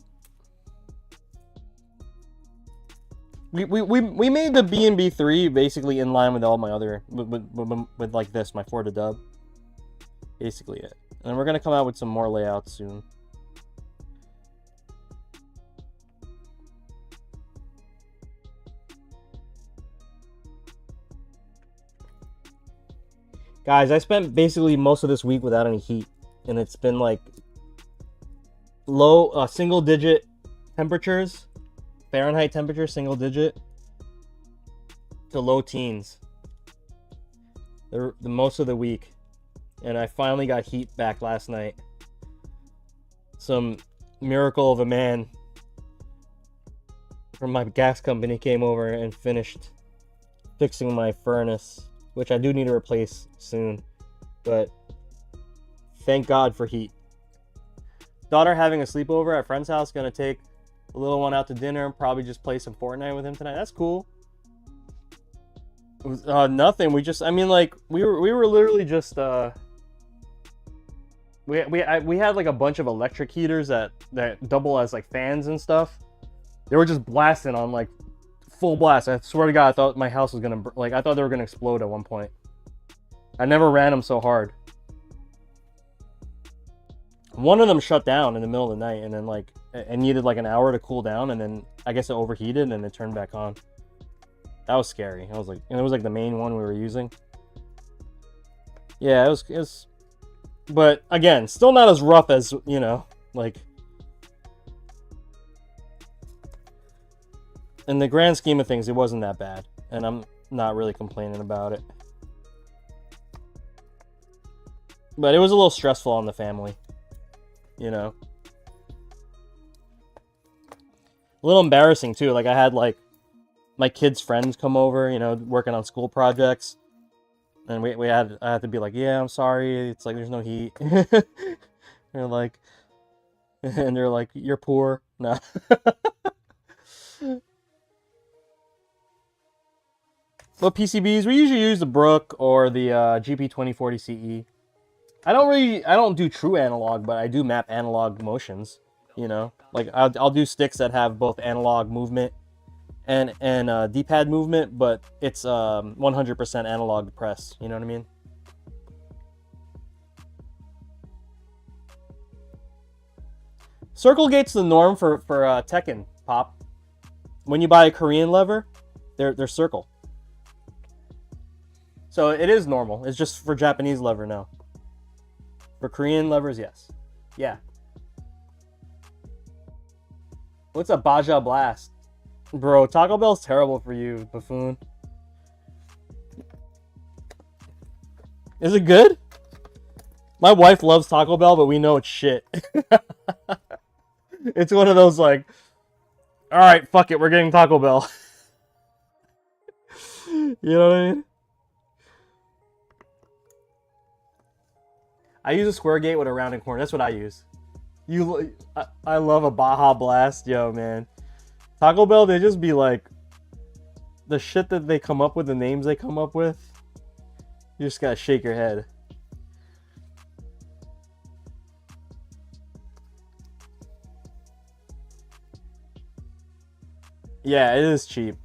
We made the BnB 3 basically in line with all my other with like this, my Florida dub. Basically it. And we're gonna come out with some more layouts soon. Guys, I spent basically most of this week without any heat, and it's been like low single digit temperatures, Fahrenheit temperature, single digit to low teens the most of the week. And I finally got heat back last night. Some miracle of a man from my gas company came over and finished fixing my furnace, which I do need to replace soon, but thank God for heat. Daughter having a sleepover at friend's house, gonna take the little one out to dinner, probably just play some Fortnite with him tonight. That's cool. It was, nothing. We just, I mean, like, we were literally just, we had like a bunch of electric heaters that double as like fans and stuff. They were just blasting on like full blast. I swear to God, I thought my house was gonna, like, I thought they were gonna explode at one point. I never ran them so hard. One of them shut down in the middle of the night, and then like it needed like an hour to cool down, and then I guess it overheated and it turned back on. That was scary. I was like, and it was like the main one we were using. Yeah, it was, but again, still not as rough as, you know, like, in the grand scheme of things, it wasn't that bad, and I'm not really complaining about it. But it was a little stressful on the family, you know. A little embarrassing too. Like, I had like my kids' friends come over, you know, working on school projects, and I had to be like, yeah, I'm sorry, it's like there's no heat. They're like, you're poor. No. What PCBs? We usually use the Brook or the GP2040 CE. I don't do true analog, but I do map analog motions. You know, like I'll do sticks that have both analog movement and D-pad movement, but it's 100% analog press. You know what I mean? Circle gate's the norm for Tekken, Pop. When you buy a Korean lever, they're circle. So it is normal. It's just for Japanese lever now. For Korean levers, yes. Yeah. What's a Baja Blast? Bro, Taco Bell's terrible for you, buffoon. Is it good? My wife loves Taco Bell, but we know it's shit. It's one of those like, alright, fuck it, we're getting Taco Bell. You know what I mean? I use a square gate with a rounded corner. That's what I use. I love a Baja Blast. Yo, man. Taco Bell, they just be like, the shit that they come up with, the names they come up with, you just gotta shake your head. Yeah, it is cheap.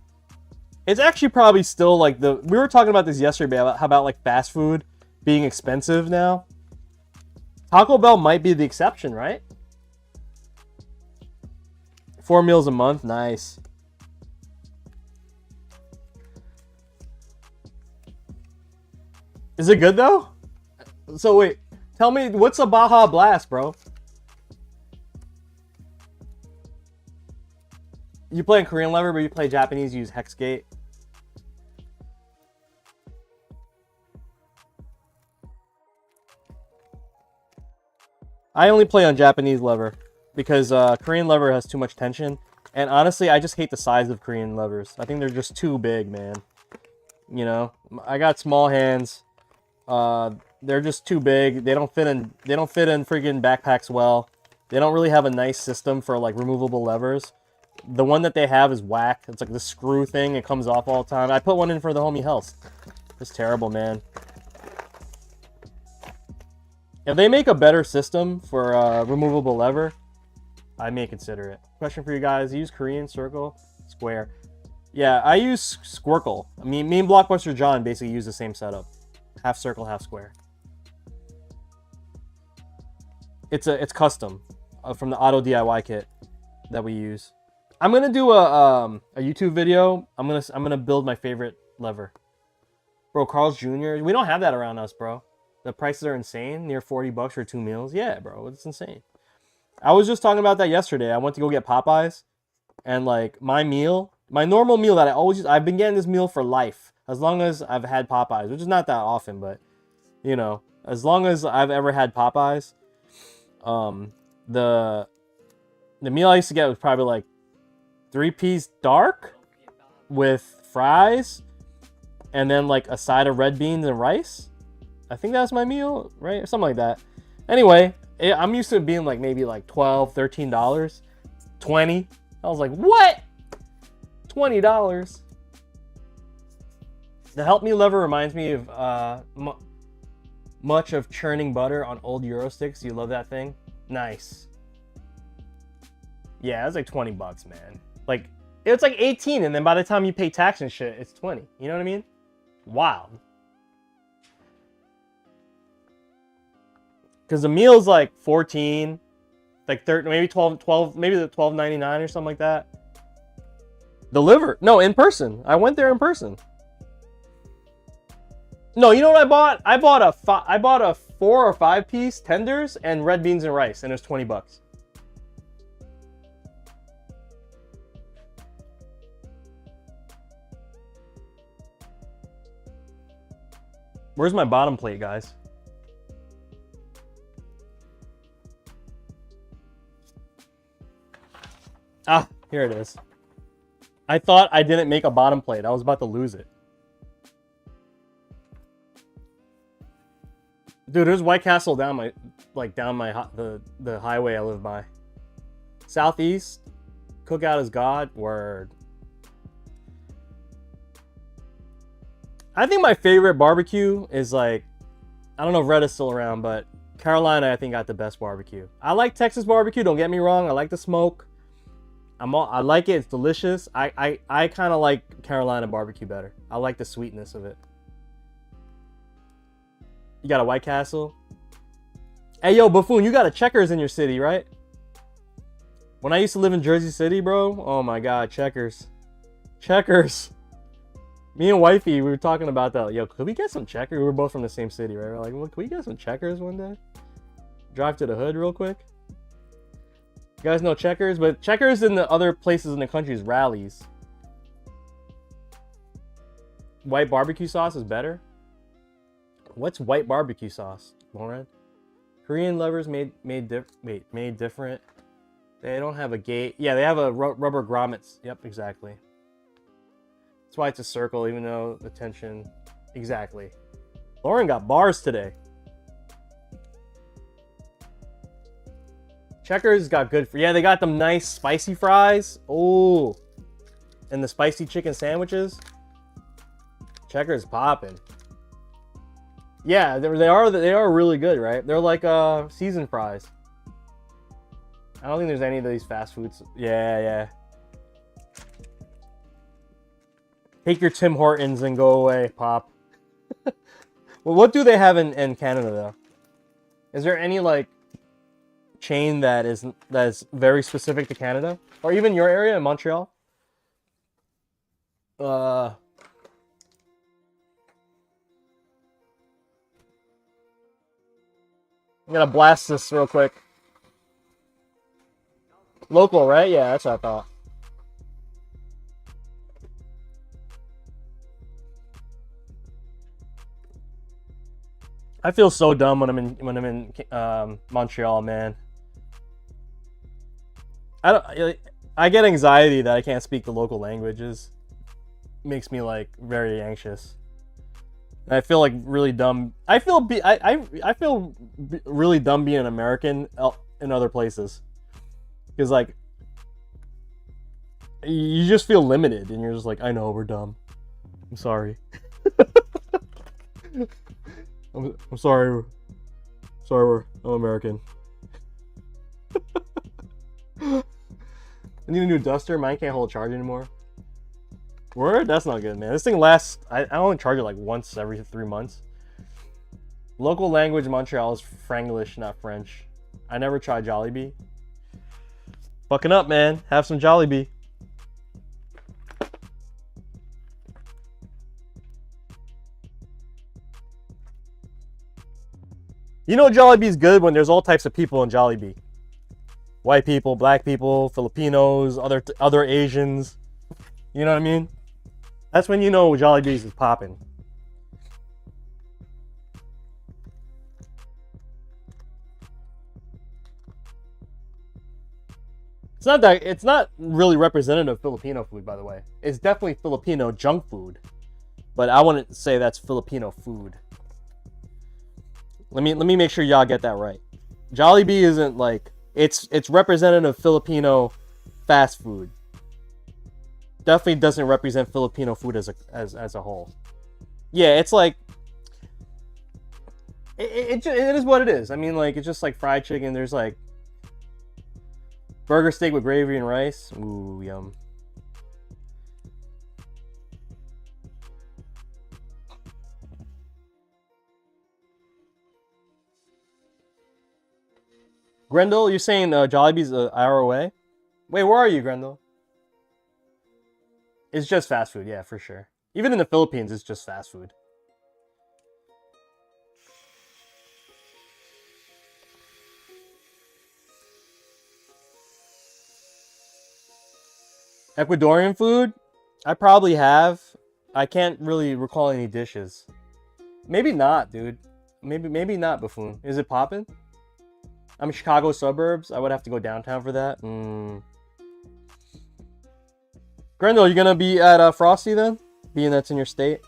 It's actually probably still like we were talking about this yesterday about how about like fast food being expensive now. Taco Bell might be the exception, right? 4 meals a month, nice. Is it good though? So wait, tell me, what's a Baja Blast, bro? You play in Korean lever, but you play Japanese, you use hex gate. I only play on Japanese lever because Korean lever has too much tension. And honestly, I just hate the size of Korean levers. I think they're just too big, man. You know, I got small hands. They're just too big. They don't fit in freaking backpacks well. They don't really have a nice system for like removable levers. The one that they have is whack. It's like the screw thing. It comes off all the time. I put one in for the homie Health. It's terrible, man. If they make a better system for removable lever, I may consider it. Question for you guys: use Korean, circle, square? Yeah, I use Squircle. I mean, me and Blockbuster John basically use the same setup: half circle, half square. It's custom from the Auto DIY kit that we use. I'm gonna do a YouTube video. I'm gonna build my favorite lever. Bro, Carl's Jr. We don't have that around us, bro. The prices are insane. Near 40 bucks for 2 meals. Yeah, bro, it's insane. I was just talking about that yesterday. I went to go get Popeyes, and like my normal meal that I've been getting this meal for life as long as I've had Popeyes, which is not that often, but you know, as long as I've ever had Popeyes, the meal I used to get was probably like 3-piece dark with fries and then like a side of red beans and rice. I think that's my meal, right? Or something like that. Anyway, I'm used to it being like maybe like $12, $13, $20. I was like, what? $20. The Help Me lever reminds me of much of churning butter on old Euro sticks. You love that thing? Nice. Yeah, it was like 20 bucks, man. Like, it's like 18, and then by the time you pay tax and shit, it's 20. You know what I mean? Wild. Because the meal's like 14, like 13, maybe 12, maybe the $12.99 or something like that. The liver, no, in person. I went there in person. No, you know what I bought? I bought a 4 or 5 piece tenders and red beans and rice, and it was 20 bucks. Where's my bottom plate, guys? Ah, here it is. I thought I didn't make a bottom plate. I was about to lose it. Dude, there's White Castle down the highway I live by. Southeast, Cookout is God. Word. I think my favorite barbecue is like, I don't know if Red is still around, but Carolina I think got the best barbecue. I like Texas barbecue. Don't get me wrong. I like the smoke. I like it. It's delicious. I kind of like Carolina barbecue better. I like the sweetness of it. You got a White Castle? Hey, yo, Buffoon, you got a Checkers in your city, right? When I used to live in Jersey City, bro, oh my God, Checkers. Checkers. Me and Wifey, we were talking about that. Yo, could we get some Checkers? We were both from the same city, right? We're like, well, can we get some Checkers one day? Drive to the hood real quick. You guys know Checkers? But Checkers in the other places in the country is Rallies. White barbecue sauce is better? What's white barbecue sauce, Lauren? Korean levers made different. They don't have a gate. Yeah, they have a rubber grommets. Yep, exactly. That's why it's a circle, even though the tension. Exactly. Lauren got bars today. Checkers got good. Yeah, they got them nice spicy fries. Oh, and the spicy chicken sandwiches. Checkers popping. Yeah, they are really good, right? They're like seasoned fries. I don't think there's any of these fast foods. Yeah. Take your Tim Hortons and go away, Pop. Well, what do they have in Canada though? Is there any like chain that is very specific to Canada, or even your area in Montreal? I'm gonna blast this real quick. Local, right? Yeah, that's what I thought. I feel so dumb when I'm in Montreal, man. I get anxiety that I can't speak the local languages. Makes me like very anxious. And I feel like really dumb. I feel really dumb being an American in other places. Because like you just feel limited, and you're just like, I know, we're dumb. I'm sorry. I'm sorry. Sorry, I'm American. I need a new duster. Mine can't hold a charge anymore. Word? That's not good, man. This thing lasts... I only charge it like once every 3 months. Local language in Montreal is Franglish, not French. I never tried Jollibee. Fucking up, man. Have some Jollibee. You know Jollibee's good when there's all types of people in Jollibee. White people, black people, Filipinos, other Asians. You know what I mean? That's when you know Jollibee's is popping. It's not really representative of Filipino food, by the way. It's definitely Filipino junk food. But I wouldn't say that's Filipino food. Let me make sure y'all get that right. Jollibee isn't like it's representative of Filipino fast food. Definitely doesn't represent Filipino food as a whole. Yeah, it's like it is what it is. I mean, like, it's just like fried chicken. There's like burger steak with gravy and rice. Ooh, yum. Grendel, you're saying Jollibee's an hour away? Wait, where are you, Grendel? It's just fast food, yeah, for sure. Even in the Philippines, it's just fast food. Ecuadorian food? I probably have. I can't really recall any dishes. Maybe not, dude. Maybe not, Buffoon. Is it poppin'? I'm Chicago suburbs. I would have to go downtown for that. Grendel, you gonna be at Frosty then? Being that's in your state?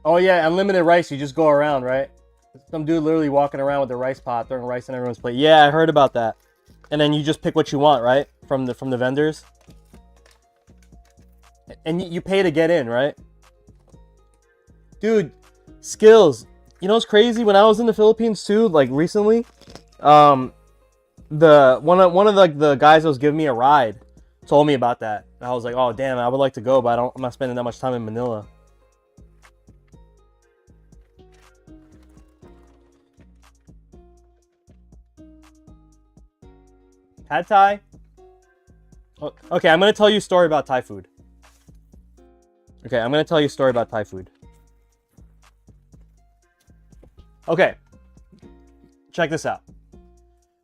Oh yeah, unlimited rice. You just go around, right? Some dude literally walking around with a rice pot, throwing rice in everyone's plate. Yeah, I heard about that. And then you just pick what you want, right? From the vendors. And you pay to get in, right? Dude, skills. You know what's crazy? When I was in the Philippines too, like recently, one of the guys that was giving me a ride told me about that. And I was like, oh damn, I would like to go, but I'm not spending that much time in Manila. Pad Thai? Okay, I'm going to tell you a story about Thai food. Okay, I'm going to tell you a story about Thai food. Okay, check this out.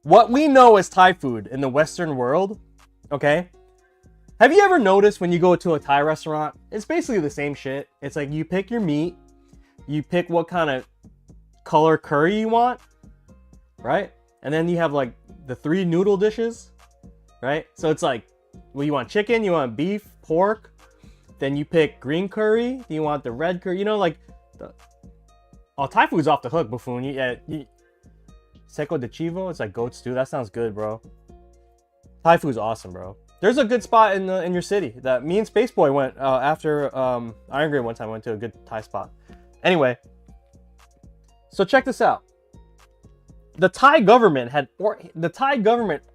What we know as Thai food in the Western world, okay? Have you ever noticed when you go to a Thai restaurant, it's basically the same shit. It's like you pick your meat, you pick what kind of color curry you want, right? And then you have like the 3 noodle dishes, right? So it's like, well, you want chicken, you want beef, pork, then you pick green curry, you want the red curry, you know, like, Thai food's off the hook, Buffoon. Seco de Chivo, it's like goat stew. That sounds good, bro. Thai food's awesome, bro. There's a good spot in your city that me and Spaceboy went after Iron Grade one time. Went to a good Thai spot. Anyway, so check this out. The Thai government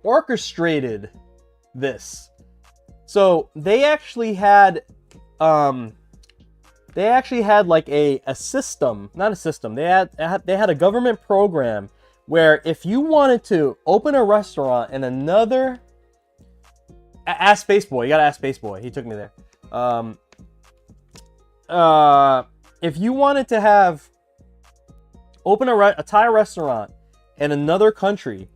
orchestrated this. So they actually had like a system, not a system. They had a government program where if you wanted to open a restaurant in another, ask Spaceboy. You gotta ask Spaceboy. He took me there. If you wanted to open a Thai restaurant in another country,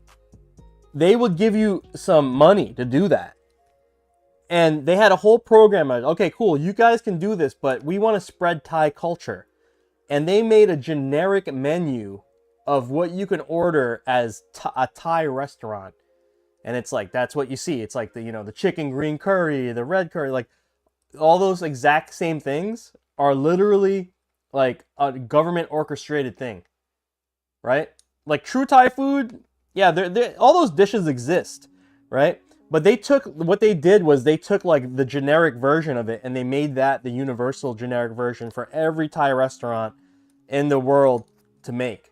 they would give you some money to do that. And they had a whole program. Okay, cool. You guys can do this, but we want to spread Thai culture. And they made a generic menu of what you can order as a Thai restaurant. And it's like, that's what you see. It's like the, you know, the chicken green curry, the red curry, like all those exact same things are literally like a government orchestrated thing, right? Like true Thai food, yeah, all those dishes exist, right? But they took, what they did was they took like the generic version of it and they made that the universal generic version for every Thai restaurant in the world to make.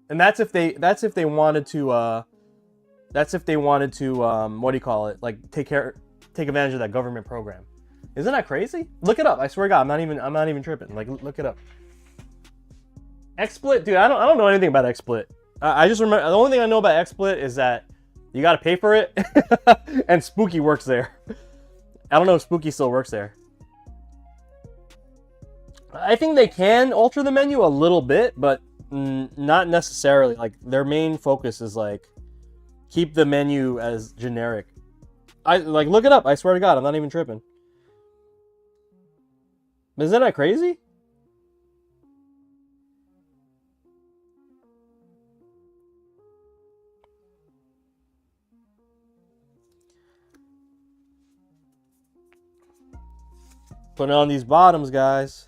And that's if they wanted to what do you call it? Like take advantage of that government program. Isn't that crazy? Look it up. I swear to God, I'm not even tripping. Like look it up. XSplit, dude, I don't know anything about XSplit. I just remember, the only thing I know about XSplit is that you got to pay for it, and Spooky works there. I don't know if Spooky still works there. I think they can alter the menu a little bit, but not necessarily. Like their main focus is like keep the menu as generic. I like look it up. I swear to God, I'm not even tripping. Isn't that crazy? Putting on these bottoms, guys.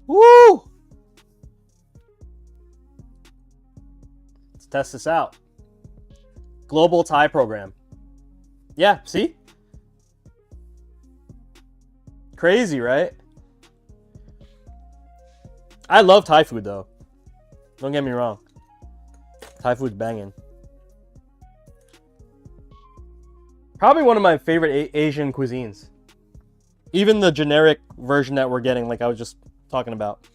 Woo! Let's test this out. Global Thai program. Yeah, see? Crazy, right? I love Thai food, though. Don't get me wrong. Thai food's banging. Probably one of my favorite Asian cuisines. Even the generic version that we're getting, like I was just talking about.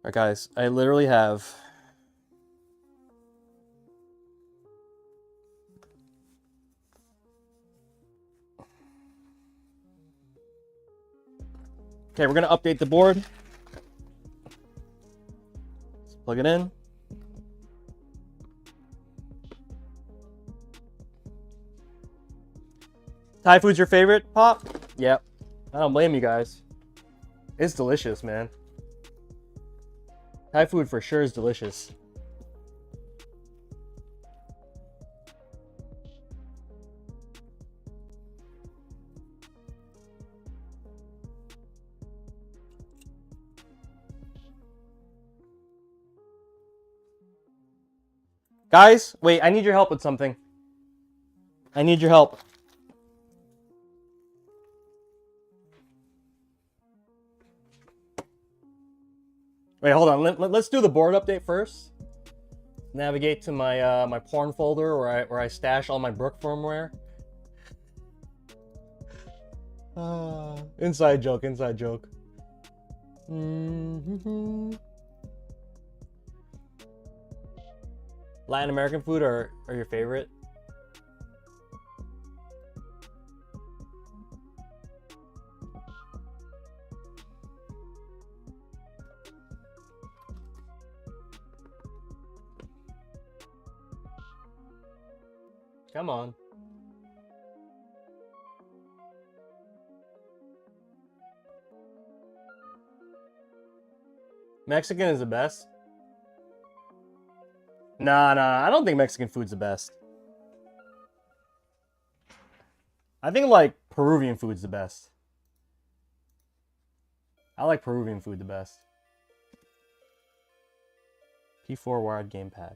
Alright, guys, I literally have okay, we're gonna update the board. Let's plug it in. Thai food's your favorite, Pop? Yep. I don't blame you guys. It's delicious, man. Thai food for sure is delicious. Guys, wait, I need your help with something. I need your help. Wait, hold on. Let's do the board update first. Navigate to my my porn folder where I stash all my Brook firmware. Inside joke, inside joke. Latin American food are your favorite? Come on. Mexican is the best? Nah, I don't think Mexican food's the best. I think like Peruvian food's the best. I like Peruvian food the best. P4 wired gamepad.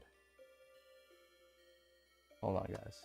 Hold on, guys.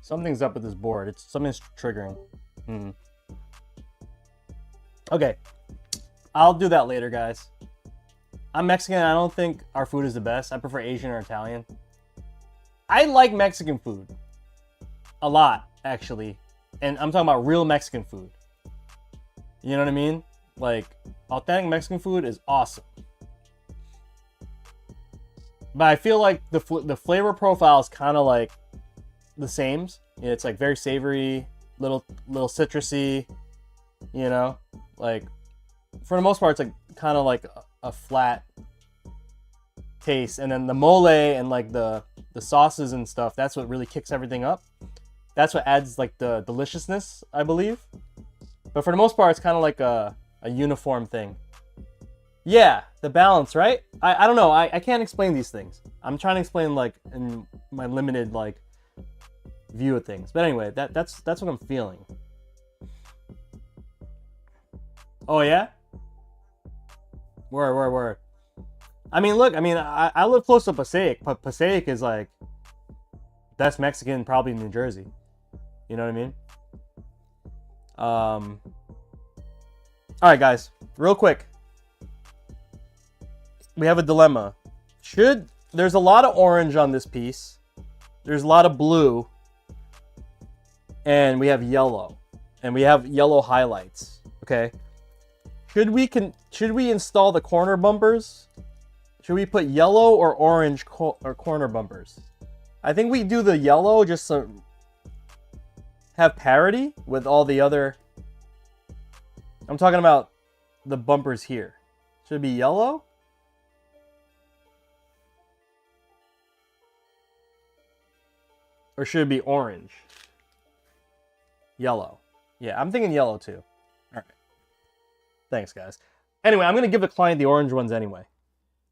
Something's up with this board. Something's triggering. Okay, I'll do that later, guys. I'm Mexican. I don't think our food is the best. I prefer Asian or Italian. I like Mexican food a lot, actually, and I'm talking about real Mexican food. You know what I mean? Like, authentic Mexican food is awesome. But I feel like the flavor profile is kind of like the same. It's like very savory, little citrusy, you know? Like, for the most part, it's like kind of like a flat taste. And then the mole and like the sauces and stuff, that's what really kicks everything up. That's what adds like the deliciousness, I believe. But for the most part, it's kind of like a uniform thing. Yeah, the balance, right? I don't know. I can't explain these things. I'm trying to explain like in my limited like view of things. But anyway, that's what I'm feeling. Oh yeah? Word. I mean, look, I live close to Passaic, but Passaic is like best Mexican probably in New Jersey. You know what I mean? All right, guys, real quick. We have a dilemma. There's a lot of orange on this piece. There's a lot of blue. And we have yellow. And we have yellow highlights. Okay. Should we install the corner bumpers? Should we put yellow or orange or corner bumpers? I think we do the yellow just to have parity with all the other. I'm talking about the bumpers here. Should it be yellow? Or should it be orange? Yellow. Yeah, I'm thinking yellow too. All right. Thanks, guys. Anyway, I'm going to give the client the orange ones anyway.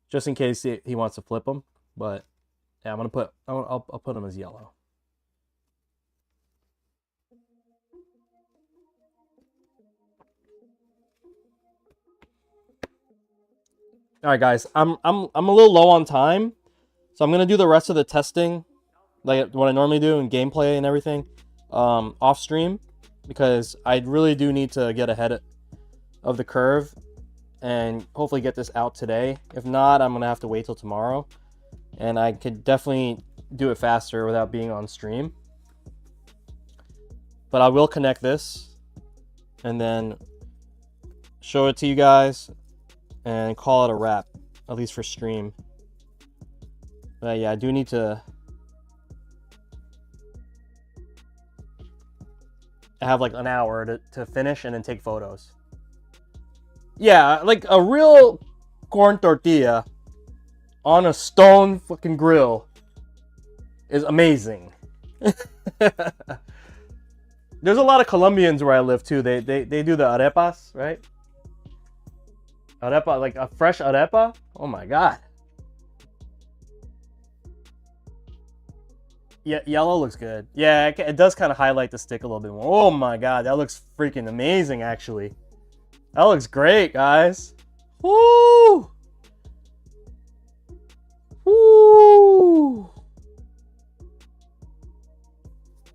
Just in case he wants to flip them. But yeah, I'll put them as yellow. All right, guys. I'm a little low on time. So I'm going to do the rest of the testing like what I normally do in gameplay and everything off stream, because I really do need to get ahead of the curve and hopefully get this out today. If not, I'm gonna have to wait till tomorrow, and I could definitely do it faster without being on stream. But I will connect this and then show it to you guys and call it a wrap, at least for stream. But yeah, I do need to have like an hour to finish and then take photos. Yeah, like a real corn tortilla on a stone fucking grill is amazing. There's a lot of Colombians where I live too. They do the arepas, right? Arepa, like a fresh arepa. Oh my god. Yeah, yellow looks good. Yeah, it does kind of highlight the stick a little bit more. Oh my god, that looks freaking amazing, actually. That looks great, guys. Woo! Woo!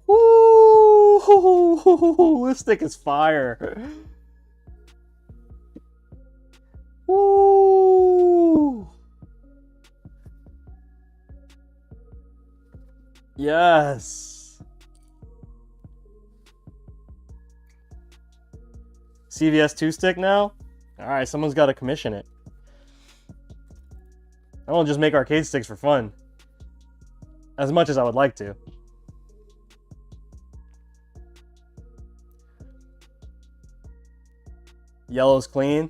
Woo! This stick is fire. Woo! Yes. CVS 2 stick now? Alright, someone's got to commission it. I won't just make arcade sticks for fun. As much as I would like to. Yellow's clean.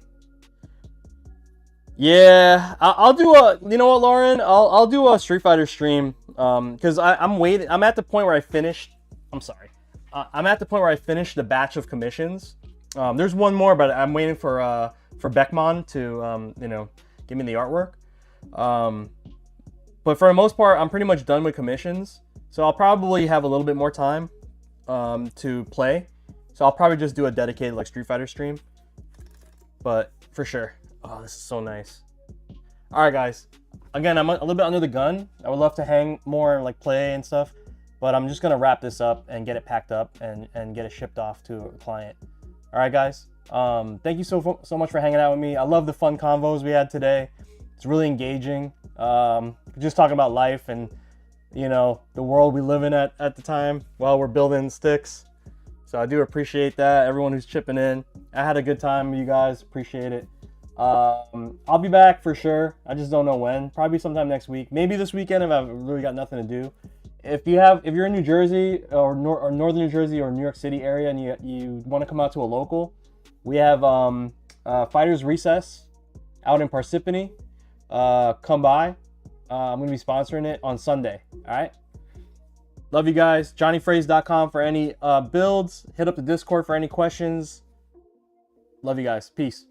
Yeah, I'll do a, you know what, Lauren? I'll do a Street Fighter stream, because I'm waiting. I'm at the point where I finished. I'm sorry. I'm at the point where I finished the batch of commissions. There's one more, but I'm waiting for Beckman to you know, give me the artwork. But for the most part, I'm pretty much done with commissions. So I'll probably have a little bit more time to play. So I'll probably just do a dedicated like Street Fighter stream. But for sure. Oh, this is so nice. All right, guys. Again, I'm a little bit under the gun. I would love to hang more and like play and stuff. But I'm just gonna wrap this up and get it packed up and get it shipped off to a client. All right, guys. Thank you so much for hanging out with me. I love the fun convos we had today. It's really engaging. Just talking about life and, you know, the world we live in at the time while we're building sticks. So I do appreciate that. Everyone who's chipping in. I had a good time with you guys. Appreciate it. I'll be back for sure. I just don't know when. Probably sometime next week. Maybe this weekend if I've really got nothing to do. If you're in New Jersey or northern New Jersey or New York City area and you want to come out to a local, we have Fighters Recess out in Parsippany. Come by. I'm going to be sponsoring it on Sunday. All right. Love you guys. jonyfraze.com for any builds. Hit up the Discord for any questions. Love you guys. Peace.